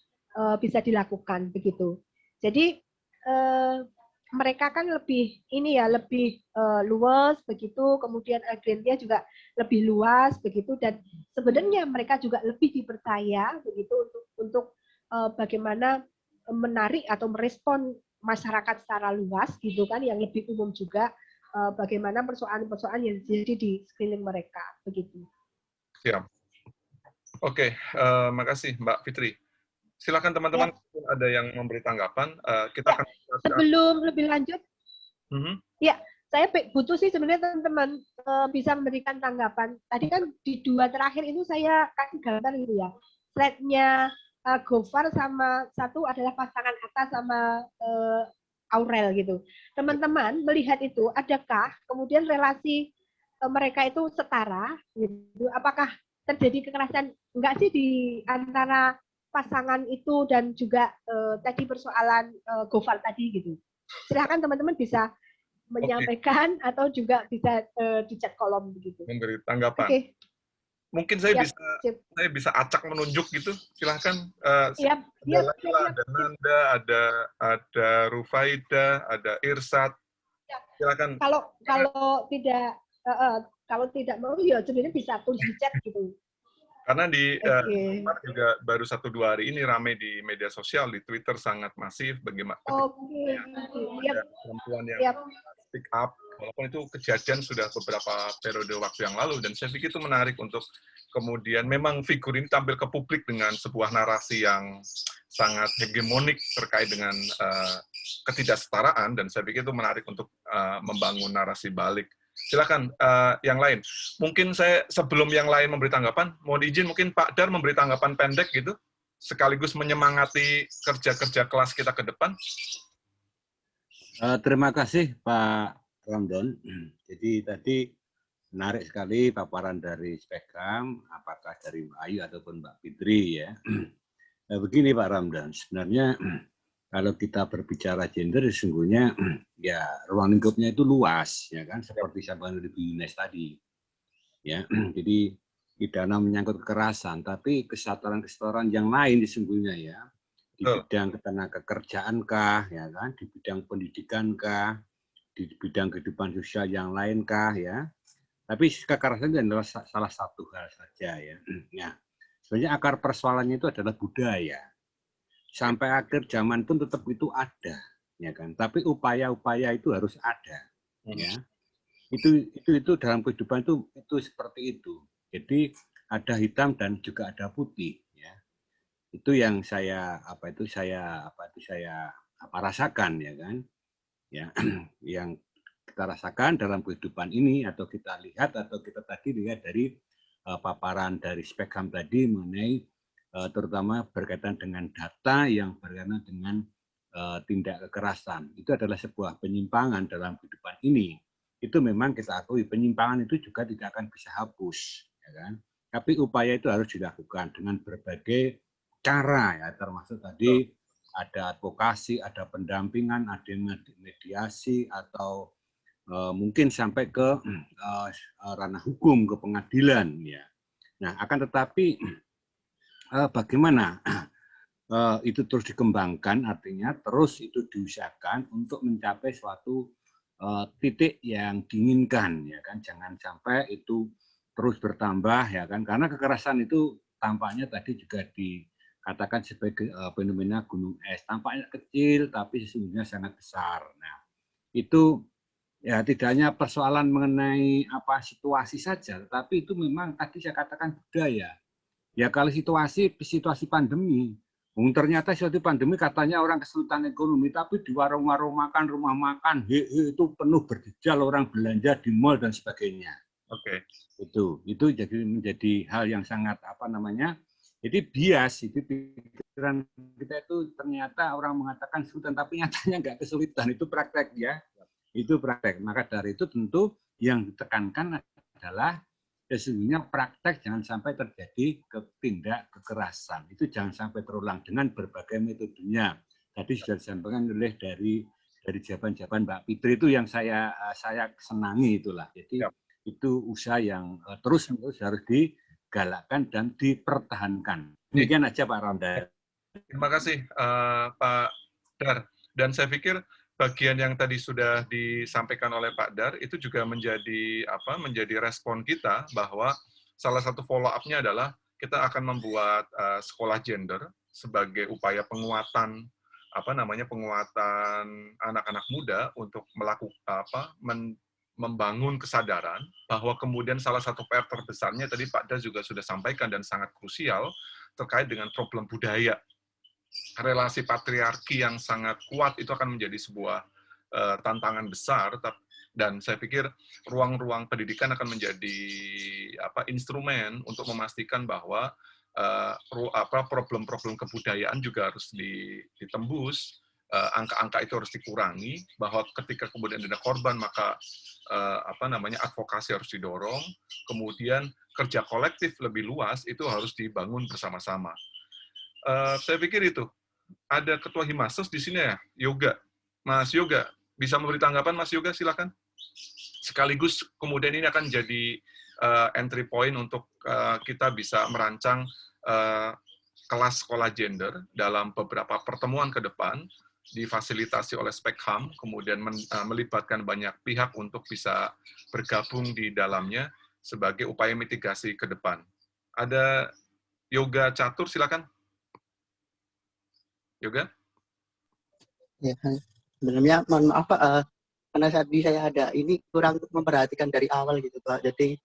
bisa dilakukan begitu. Jadi mereka kan lebih luas begitu, kemudian agennya juga lebih luas begitu, dan sebenarnya mereka juga lebih dipercaya begitu untuk bagaimana menarik atau merespon masyarakat secara luas gitu kan, yang lebih umum juga, bagaimana persoalan-persoalan yang terjadi di sekeliling mereka begitu. Siap. Oke, makasih Mbak Fitri. Silakan teman-teman, ada yang memberi tanggapan. Kita akan sebelum lebih lanjut, ya saya butuh sih sebenarnya teman-teman bisa memberikan tanggapan. Tadi kan di 2 terakhir itu saya kasih gambar gitu ya, slide-nya Gofar sama satu adalah pasangan Atta sama Aurel gitu. Teman-teman melihat itu, adakah kemudian relasi mereka itu setara gitu? Apakah terjadi kekerasan enggak sih di antara pasangan itu dan juga tadi persoalan Gofar tadi gitu. Silakan teman-teman bisa menyampaikan atau juga bisa di chat kolom begitu. Memberi tanggapan. Oke. Mungkin saya Siap, bisa siap. saya bisa acak menunjuk gitu. Silahkan. Siap, Ada siap, Laila, siap, ada Nanda, ada Rufaida, ada Irsat. Silakan. Kalau tidak mau ya sebenarnya bisa tulis di chat gitu. Karena di Oke. juga baru 1-2 hari ini ramai di media sosial, di Twitter sangat masif bagaimana Oke. ada perempuan yang Siap. speak up, walaupun itu kejadian sudah beberapa periode waktu yang lalu, dan saya pikir itu menarik untuk kemudian memang figur ini tampil ke publik dengan sebuah narasi yang sangat hegemonik terkait dengan ketidaksetaraan, dan saya pikir itu menarik untuk membangun narasi balik. Silakan yang lain. Mungkin saya sebelum yang lain memberi tanggapan, mohon izin mungkin Pak Dar memberi tanggapan pendek gitu, sekaligus menyemangati kerja-kerja kelas kita ke depan. Terima kasih Pak Ramdan. Jadi tadi menarik sekali paparan dari Spekam, apakah dari Mbak Ayu ataupun Mbak Fitri ya. Nah, begini Pak Ramdan, sebenarnya kalau kita berbicara gender sesungguhnya ya ruang lingkupnya itu luas ya kan, seperti sampaikan oleh Bu Yunes tadi. Ya, jadi pidana menyangkut kekerasan, tapi kesetaraan yang lain sesungguhnya ya. Di bidang ketenagakerjaan kah, ya kan, di bidang pendidikan kah, di bidang kehidupan sosial yang lain kah, ya. Tapi kekerasan itu adalah salah satu hal saja ya. Ya. Sebenarnya akar persoalannya itu adalah budaya. Sampai akhir zaman pun tetap itu ada, ya kan. Tapi upaya-upaya itu harus ada, ya. Itu dalam kehidupan itu seperti itu. Jadi ada hitam dan juga ada putih. Itu yang saya rasakan ya kan, ya yang kita rasakan dalam kehidupan ini, atau kita lihat atau kita tadi lihat dari paparan dari Spekam tadi mengenai terutama berkaitan dengan data yang berkaitan dengan tindak kekerasan. Itu adalah sebuah penyimpangan dalam kehidupan ini. Itu memang kita akui, penyimpangan itu juga tidak akan bisa hapus, ya kan. Tapi upaya itu harus dilakukan dengan berbagai cara ya, termasuk tadi ada advokasi, ada pendampingan, ada mediasi, atau mungkin sampai ke ranah hukum, ke pengadilan ya. Nah, akan tetapi bagaimana itu terus dikembangkan, artinya terus itu diusahakan untuk mencapai suatu titik yang diinginkan ya kan, jangan sampai itu terus bertambah ya kan, karena kekerasan itu tampaknya tadi juga dikatakan sebagai fenomena gunung es, tampaknya kecil tapi sesungguhnya sangat besar. Nah, itu ya tidak hanya persoalan mengenai situasi saja, tapi itu memang tadi saya katakan budaya. Ya kalau situasi pandemi, ternyata suatu pandemi katanya orang kesulitan ekonomi, tapi di warung-warung makan, rumah makan, itu penuh berjejal, orang belanja di mal dan sebagainya. Oke. Itu jadi menjadi hal yang sangat jadi bias, itu pikiran kita itu ternyata orang mengatakan kesulitan, tapi nyatanya nggak kesulitan, itu praktek ya. Itu praktek. Maka dari itu tentu yang ditekankan adalah sesungguhnya praktek jangan sampai terjadi tindak kekerasan. Itu jangan sampai terulang dengan berbagai metodenya. Tadi sudah disampaikan oleh dari jawaban-jawaban Mbak Fitri, itu yang saya senangi itulah. Jadi itu usaha yang terus-menerus harus digalakkan dan dipertahankan. Demikian aja Pak Ramdan. Terima kasih Pak Dar. Dan saya pikir bagian yang tadi sudah disampaikan oleh Pak Dar itu juga menjadi respon kita, bahwa salah satu follow up-nya adalah kita akan membuat sekolah gender sebagai upaya penguatan penguatan anak-anak muda untuk melakukan membangun kesadaran bahwa kemudian salah satu PR terbesarnya tadi Pak Dar juga sudah sampaikan dan sangat krusial terkait dengan problem budaya. Relasi patriarki yang sangat kuat itu akan menjadi sebuah tantangan besar, dan saya pikir ruang-ruang pendidikan akan menjadi instrumen untuk memastikan bahwa problem-problem kebudayaan juga harus ditembus, angka-angka itu harus dikurangi, bahwa ketika kemudian ada korban maka advokasi harus didorong, kemudian kerja kolektif lebih luas itu harus dibangun bersama-sama. Saya pikir itu. Ada Ketua Himasos di sini ya, Yoga. Mas Yoga, bisa memberi tanggapan Mas Yoga, silakan. Sekaligus kemudian ini akan jadi entry point untuk kita bisa merancang kelas sekolah gender dalam beberapa pertemuan ke depan, difasilitasi oleh Spekham, kemudian melibatkan banyak pihak untuk bisa bergabung di dalamnya sebagai upaya mitigasi ke depan. Ada Yoga Catur, silakan. Yoga? Ya, sebenarnya mohon maaf Pak, karena saat ini saya ada ini kurang memperhatikan dari awal gitu Pak. Jadi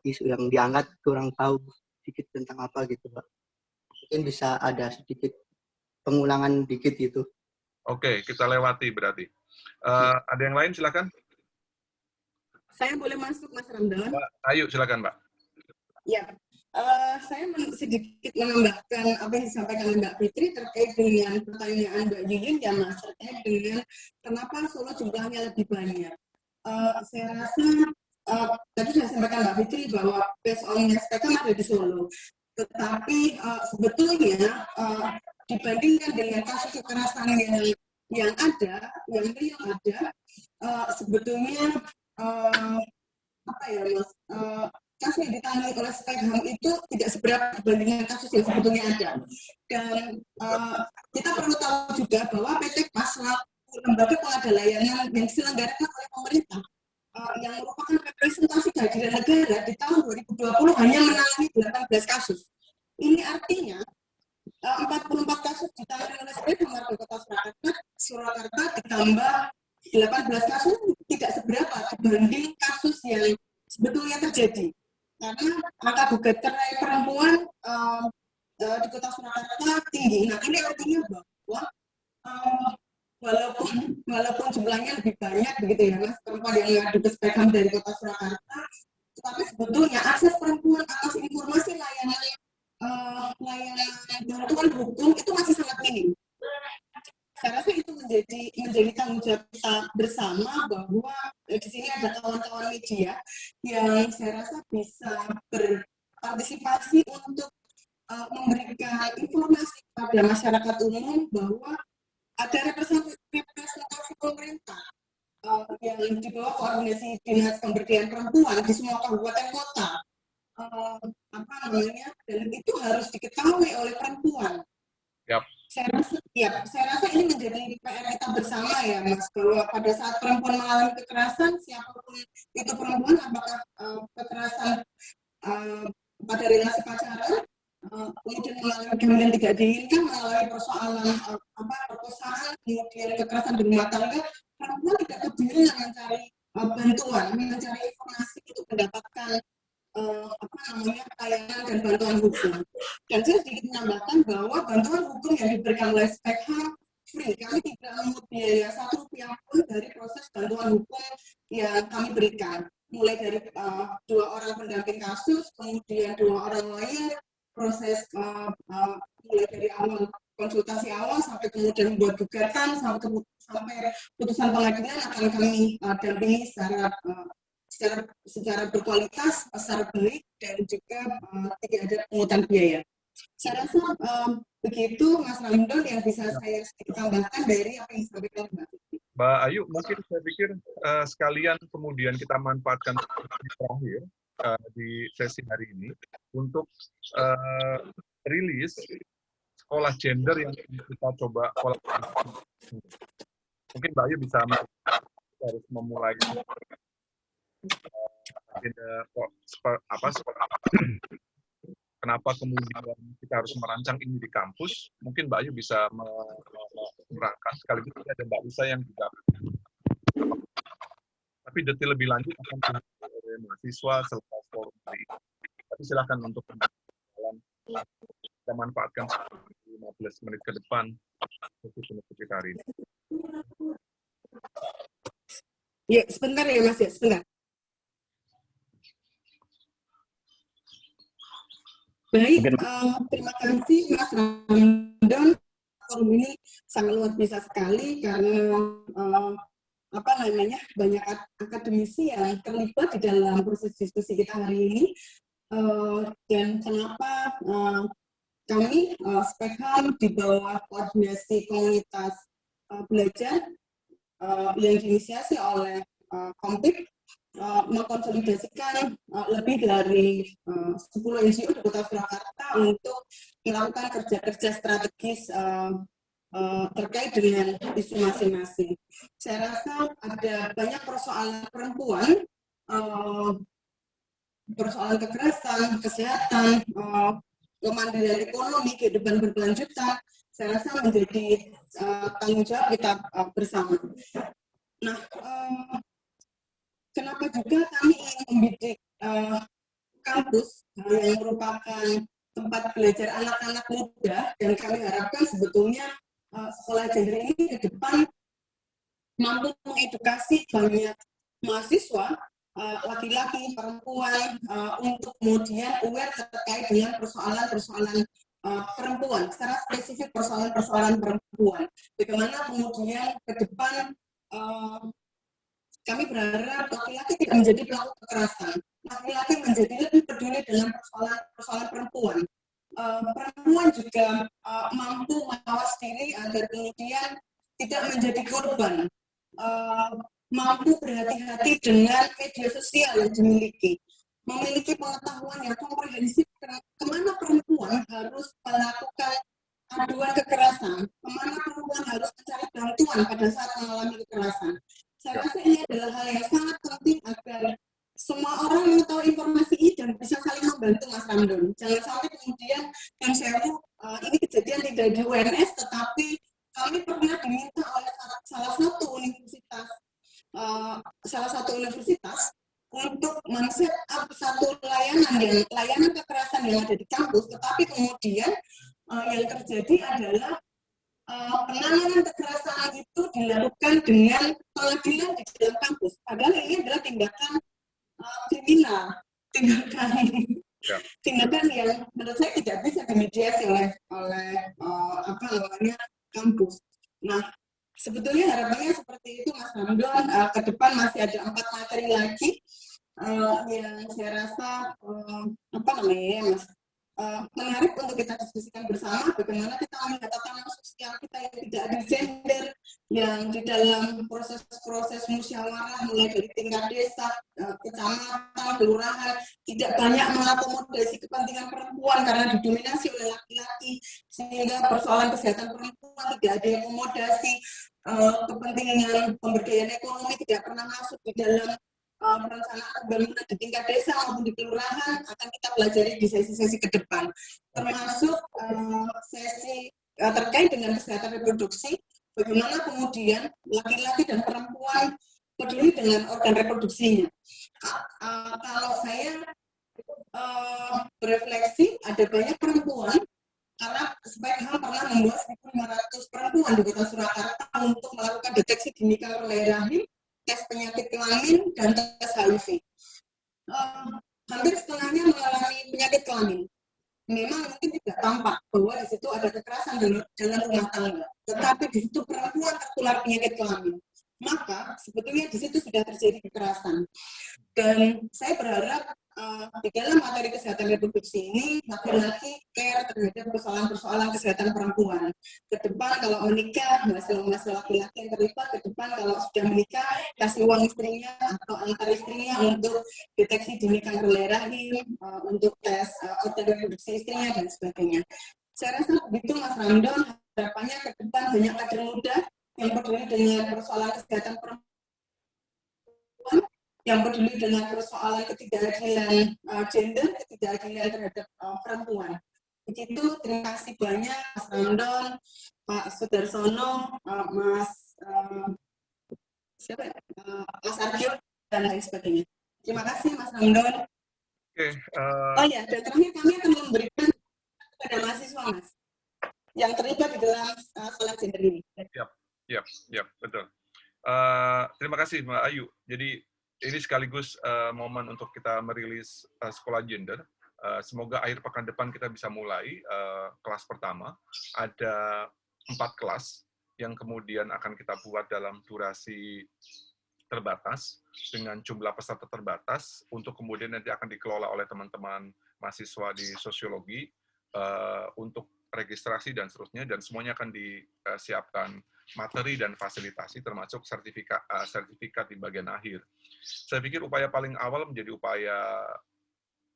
isu yang diangkat kurang tahu sedikit tentang apa gitu Pak. Mungkin bisa ada sedikit pengulangan dikit gitu. Oke, kita lewati berarti. Ada yang lain silakan. Saya boleh masuk, Mas Ramdan? Mbak Ayu, silakan Mbak. Ya, saya sedikit menambahkan apa yang disampaikan Mbak Fitri terkait dengan pertanyaan Mbak Yuyun ya Mas, terkait dengan kenapa Solo jumlahnya lebih banyak. Saya rasa tadi sudah disampaikan Mbak Fitri bahwa based on SPK ada di Solo, tetapi sebetulnya dibandingkan dengan kasus kekerasan yang ada, sebetulnya apa ya Mas? Kasus yang ditangani oleh Spekham itu tidak seberapa dibandingkan kasus yang sebetulnya ada. Dan kita perlu tahu juga bahwa PT PAS selaku lembaga pengadaan layanan yang diselenggarakan oleh pemerintah yang merupakan representasi kehadiran negara di tahun 2020 hanya menangani 18 kasus. Ini artinya 44 kasus ditangani oleh Spekham warga Kota Surakarta ditambah 18 kasus tidak seberapa dibanding kasus yang sebetulnya terjadi. Karena angka gugat cerai perempuan di Kota Surakarta tinggi. Nah, ini artinya bahwa walaupun jumlahnya lebih banyak begitu ya Mas, perempuan yang ngadu ke Spekham dari Kota Surakarta, tetapi sebetulnya akses perempuan atas informasi layanan bantuan hukum itu masih sangat minim. Saya rasa itu menjadi tanggung jawab kita bersama bahwa di sini ada kawan-kawan media yang saya rasa bisa berpartisipasi untuk memberikan informasi kepada masyarakat umum bahwa ada representasi pemerintah yang di bawah koordinasi Dinas Pemberdayaan Perempuan di semua kabupaten kota. Dan itu harus diketahui oleh perempuan. Yep. Saya rasa ini menjadi PR kita bersama ya Mas, bahwa pada saat perempuan mengalami kekerasan, siapapun itu perempuan, apakah kekerasan pada relasi pacaran, kemudian mengalami kehamilan tidak diinginkan, mengalami persoalan perkosaan, kemudian kekerasan di rumah tangga, perempuan tidak kebingungan mencari bantuan, mencari informasi untuk mendapatkan layanan dan bantuan hukum. Dan saya sedikit menambahkan bahwa bantuan hukum yang diberikan oleh Spekham free. Kami tidak memungut biaya Rp1 pun dari proses bantuan hukum yang kami berikan. Mulai dari 2 orang pendamping kasus, kemudian 2 orang lawyer, proses mulai dari awal konsultasi awal sampai kemudian membuat gugatan sampai putusan pengadilan akan kami dampingi secara berkualitas, secara baik, dan juga tidak ada pungutan biaya. Saya rasa begitu Mas Ramdan yang bisa saya tambahkan dari apa yang disampaikan Mbak Fitri. Mbak Ayu, mungkin saya pikir sekalian kemudian kita manfaatkan terakhir di sesi hari ini untuk rilis sekolah gender yang kita coba kolaborasi. Mungkin Mbak Ayu bisa harus memulai kenapa kemudian kita harus merancang ini di kampus. Mungkin Mbak Ayu bisa menerangkan, sekaligus ada Mbak Lisa yang juga, tapi detail lebih lanjut akan dari mahasiswa selepas forum hari ini. Tapi silakan untuk kita manfaatkan 15 menit ke depan untuk penutup kita hari ini. Ya, sebentar ya Mas ya, sebentar. Baik, terima kasih Mas Ramdan. Forum ini sangat luar biasa sekali karena banyak akademisi yang terlibat di dalam proses diskusi kita hari ini. Dan kenapa kami Spekham di bawah koordinasi komunitas belajar yang diinisiasi oleh Kompip mengkonsolidasikan lebih dari 10 NGO di Kota Surakarta untuk melakukan kerja-kerja strategis terkait dengan isu masing-masing. Saya rasa ada banyak persoalan perempuan, persoalan kekerasan, kesehatan, kemandirian ekonomi, kehidupan berkelanjutan, saya rasa menjadi tanggung jawab kita bersama. Nah, kenapa juga kami ingin membidik kampus yang merupakan tempat belajar anak-anak muda, dan kami harapkan sebetulnya sekolah gender ini ke depan mampu mengedukasi banyak mahasiswa, laki-laki, perempuan, untuk kemudian aware terkait dengan persoalan-persoalan perempuan, secara spesifik persoalan-persoalan perempuan. Bagaimana kemudian ke depan kami berharap laki-laki tidak menjadi pelaku kekerasan, laki-laki menjadi lebih peduli dengan persoalan perempuan. Perempuan juga mampu mawas diri agar kemudian tidak menjadi korban, mampu berhati-hati dengan media sosial yang dimiliki, memiliki pengetahuan yang komprehensif kemana perempuan harus melakukan aduan kekerasan, kemana perempuan harus mencari bantuan pada saat mengalami kekerasan. Saya rasa ini adalah hal yang sangat penting agar semua orang mengetahui informasi ini dan bisa saling membantu, Mas Ramdon. Jangan sampai kemudian yang sewu ini kejadian tidak di UNS, tetapi kami pernah diminta oleh salah satu universitas untuk men-set up satu layanan kekerasan yang ada di kampus, tetapi kemudian yang terjadi adalah penanganan kekerasan itu dilakukan dengan pengadilan di dalam kampus. Padahal ini adalah tindakan kriminal, tindakan yang menurut saya tidak bisa dimediasi oleh kampus. Nah, sebetulnya harapannya seperti itu, Mas Ramdon. Ke depan masih ada 4 materi lagi yang saya rasa menarik untuk kita diskusikan bersama, bagaimana kita melihat tatanan sosial kita yang tidak ada gender, yang di dalam proses-proses musyawarah mulai dari tingkat desa, kecamatan, kelurahan tidak banyak mengakomodasi kepentingan perempuan karena didominasi oleh laki-laki, sehingga persoalan kesehatan perempuan tidak ada akomodasi, kepentingan pemberdayaan ekonomi tidak pernah masuk di dalam perencanaan pembangunan di tingkat desa maupun di kelurahan. Akan kita pelajari di sesi-sesi ke depan, termasuk sesi terkait dengan kesehatan reproduksi, bagaimana kemudian laki-laki dan perempuan peduli dengan organ reproduksinya. Kalau saya berefleksi, ada banyak perempuan, karena Spekham pernah membuat 1.500 perempuan di Kota Surakarta untuk melakukan deteksi dini kanker rahim, tes penyakit kelamin, dan tes HIV. Hampir setengahnya mengalami penyakit kelamin. Memang mungkin tidak tampak bahwa di situ ada kekerasan dalam rumah tangga, tetapi di situ perempuan tertular penyakit kelamin. Maka sebetulnya di situ sudah terjadi kekerasan. Dan saya berharap di dalam materi kesehatan reproduksi ini laki-laki care terhadap persoalan-persoalan kesehatan perempuan. Ke depan kalau menikah, masalah laki-laki yang terlibat, ke depan kalau sudah menikah, kasih uang istrinya atau antar istrinya untuk deteksi dini kanker rahim, untuk tes organ reproduksi istrinya, dan sebagainya. Saya rasa begitu, Mas Ramdon. Harapannya ke depan banyak kader muda yang peduli dengan persoalan kesehatan perempuan, yang peduli dengan persoalan ketidakadilan gender, ketidakadilan terhadap perempuan. Begitu, terima kasih banyak Mas Ramdon, Pak Sudarsono, Mas Argyo, dan lain sebagainya. Terima kasih Mas Ramdon. Oh ya, dan terakhir kami akan memberikan kepada mahasiswa, Mas, yang terlibat di dalam sekolah gender ini. Ya, betul. Terima kasih Mbak Ayu. Jadi ini sekaligus momen untuk kita merilis sekolah gender. Semoga akhir pekan depan kita bisa mulai kelas pertama. Ada 4 kelas yang kemudian akan kita buat dalam durasi terbatas dengan jumlah peserta terbatas untuk kemudian nanti akan dikelola oleh teman-teman mahasiswa di sosiologi untuk registrasi dan seterusnya, dan semuanya akan disiapkan materi dan fasilitasi termasuk sertifikat di bagian akhir. Saya pikir upaya paling awal menjadi upaya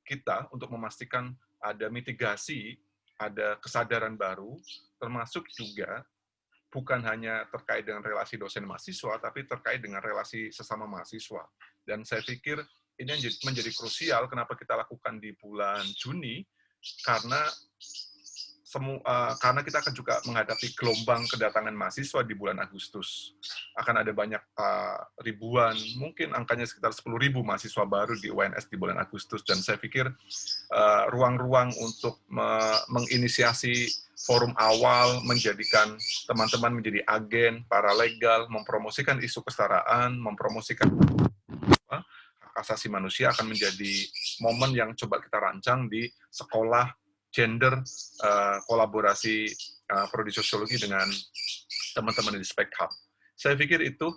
kita untuk memastikan ada mitigasi, ada kesadaran baru, termasuk juga bukan hanya terkait dengan relasi dosen mahasiswa, tapi terkait dengan relasi sesama mahasiswa. Dan saya pikir ini menjadi krusial kenapa kita lakukan di bulan Juni, karena karena kita akan juga menghadapi gelombang kedatangan mahasiswa di bulan Agustus. Akan ada banyak ribuan, mungkin angkanya sekitar 10.000 mahasiswa baru di UNS di bulan Agustus, dan saya pikir ruang-ruang untuk menginisiasi forum awal, menjadikan teman-teman menjadi agen, paralegal, mempromosikan isu kesetaraan, mempromosikan hak asasi manusia akan menjadi momen yang coba kita rancang di sekolah gender kolaborasi prodi sosiologi dengan teman-teman di Spek Hub. Saya pikir itu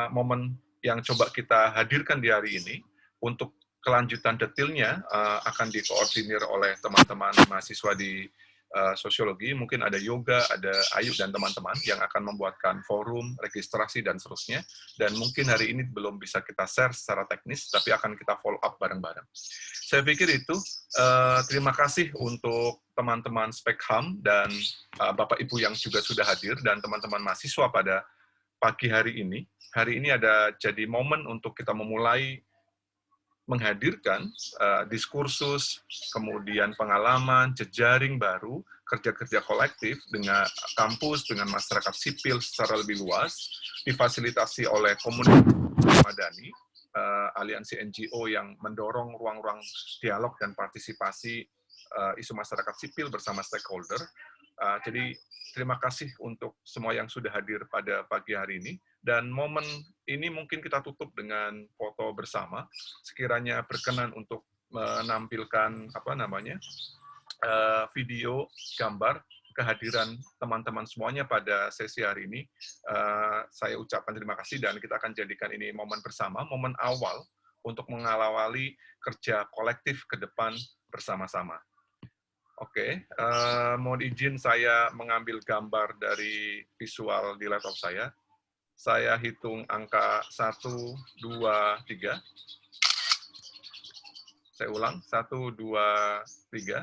momen yang coba kita hadirkan di hari ini. Untuk kelanjutan detailnya akan dikoordinir oleh teman-teman mahasiswa di sosiologi, mungkin ada Yoga, ada Ayu dan teman-teman yang akan membuatkan forum, registrasi, dan seterusnya. Dan mungkin hari ini belum bisa kita share secara teknis, tapi akan kita follow up bareng-bareng. Saya pikir itu, terima kasih untuk teman-teman Spekham dan Bapak Ibu yang juga sudah hadir, dan teman-teman mahasiswa pada pagi hari ini. Hari ini ada jadi momen untuk kita memulai menghadirkan diskursus, kemudian pengalaman, jejaring baru, kerja-kerja kolektif dengan kampus, dengan masyarakat sipil secara lebih luas, difasilitasi oleh komunitas madani, aliansi NGO yang mendorong ruang-ruang dialog dan partisipasi isu masyarakat sipil bersama stakeholder. Jadi terima kasih untuk semua yang sudah hadir pada pagi hari ini. Dan momen ini mungkin kita tutup dengan foto bersama. Sekiranya berkenan untuk menampilkan video, gambar kehadiran teman-teman semuanya pada sesi hari ini. Saya ucapkan terima kasih dan kita akan jadikan ini momen bersama, momen awal untuk mengawali kerja kolektif ke depan bersama-sama. Oke, mohon izin saya mengambil gambar dari visual di laptop saya. Saya hitung angka 1, 2, 3. Saya ulang, 1, 2, 3.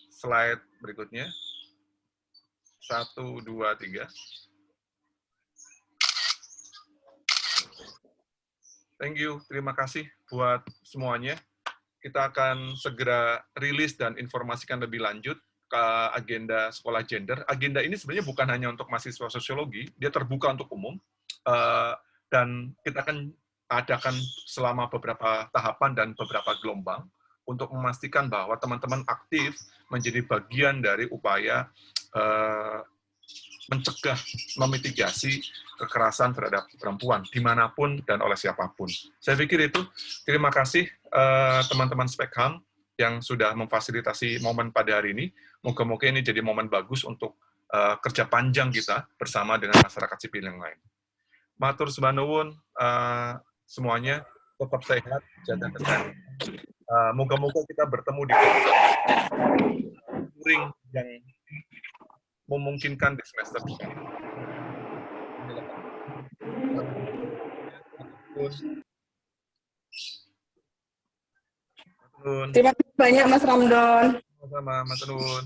Slide berikutnya. 1, 2, 3. Thank you, terima kasih buat semuanya. Kita akan segera rilis dan informasikan lebih lanjut ke agenda sekolah gender. Agenda ini sebenarnya bukan hanya untuk mahasiswa sosiologi, dia terbuka untuk umum, dan kita akan adakan selama beberapa tahapan dan beberapa gelombang untuk memastikan bahwa teman-teman aktif menjadi bagian dari upaya mencegah, memitigasi kekerasan terhadap perempuan, dimanapun dan oleh siapapun. Saya pikir itu. Terima kasih teman-teman Spekham yang sudah memfasilitasi momen pada hari ini. Moga-moga ini jadi momen bagus untuk kerja panjang kita bersama dengan masyarakat sipil yang lain. Matur sembah nuwun semuanya, tetap sehat, jaga kesehatan. Moga-moga kita bertemu di touring yang memungkinkan di semester ini. Terima kasih banyak Mas Ramdon. Sama-sama, matur nuwun.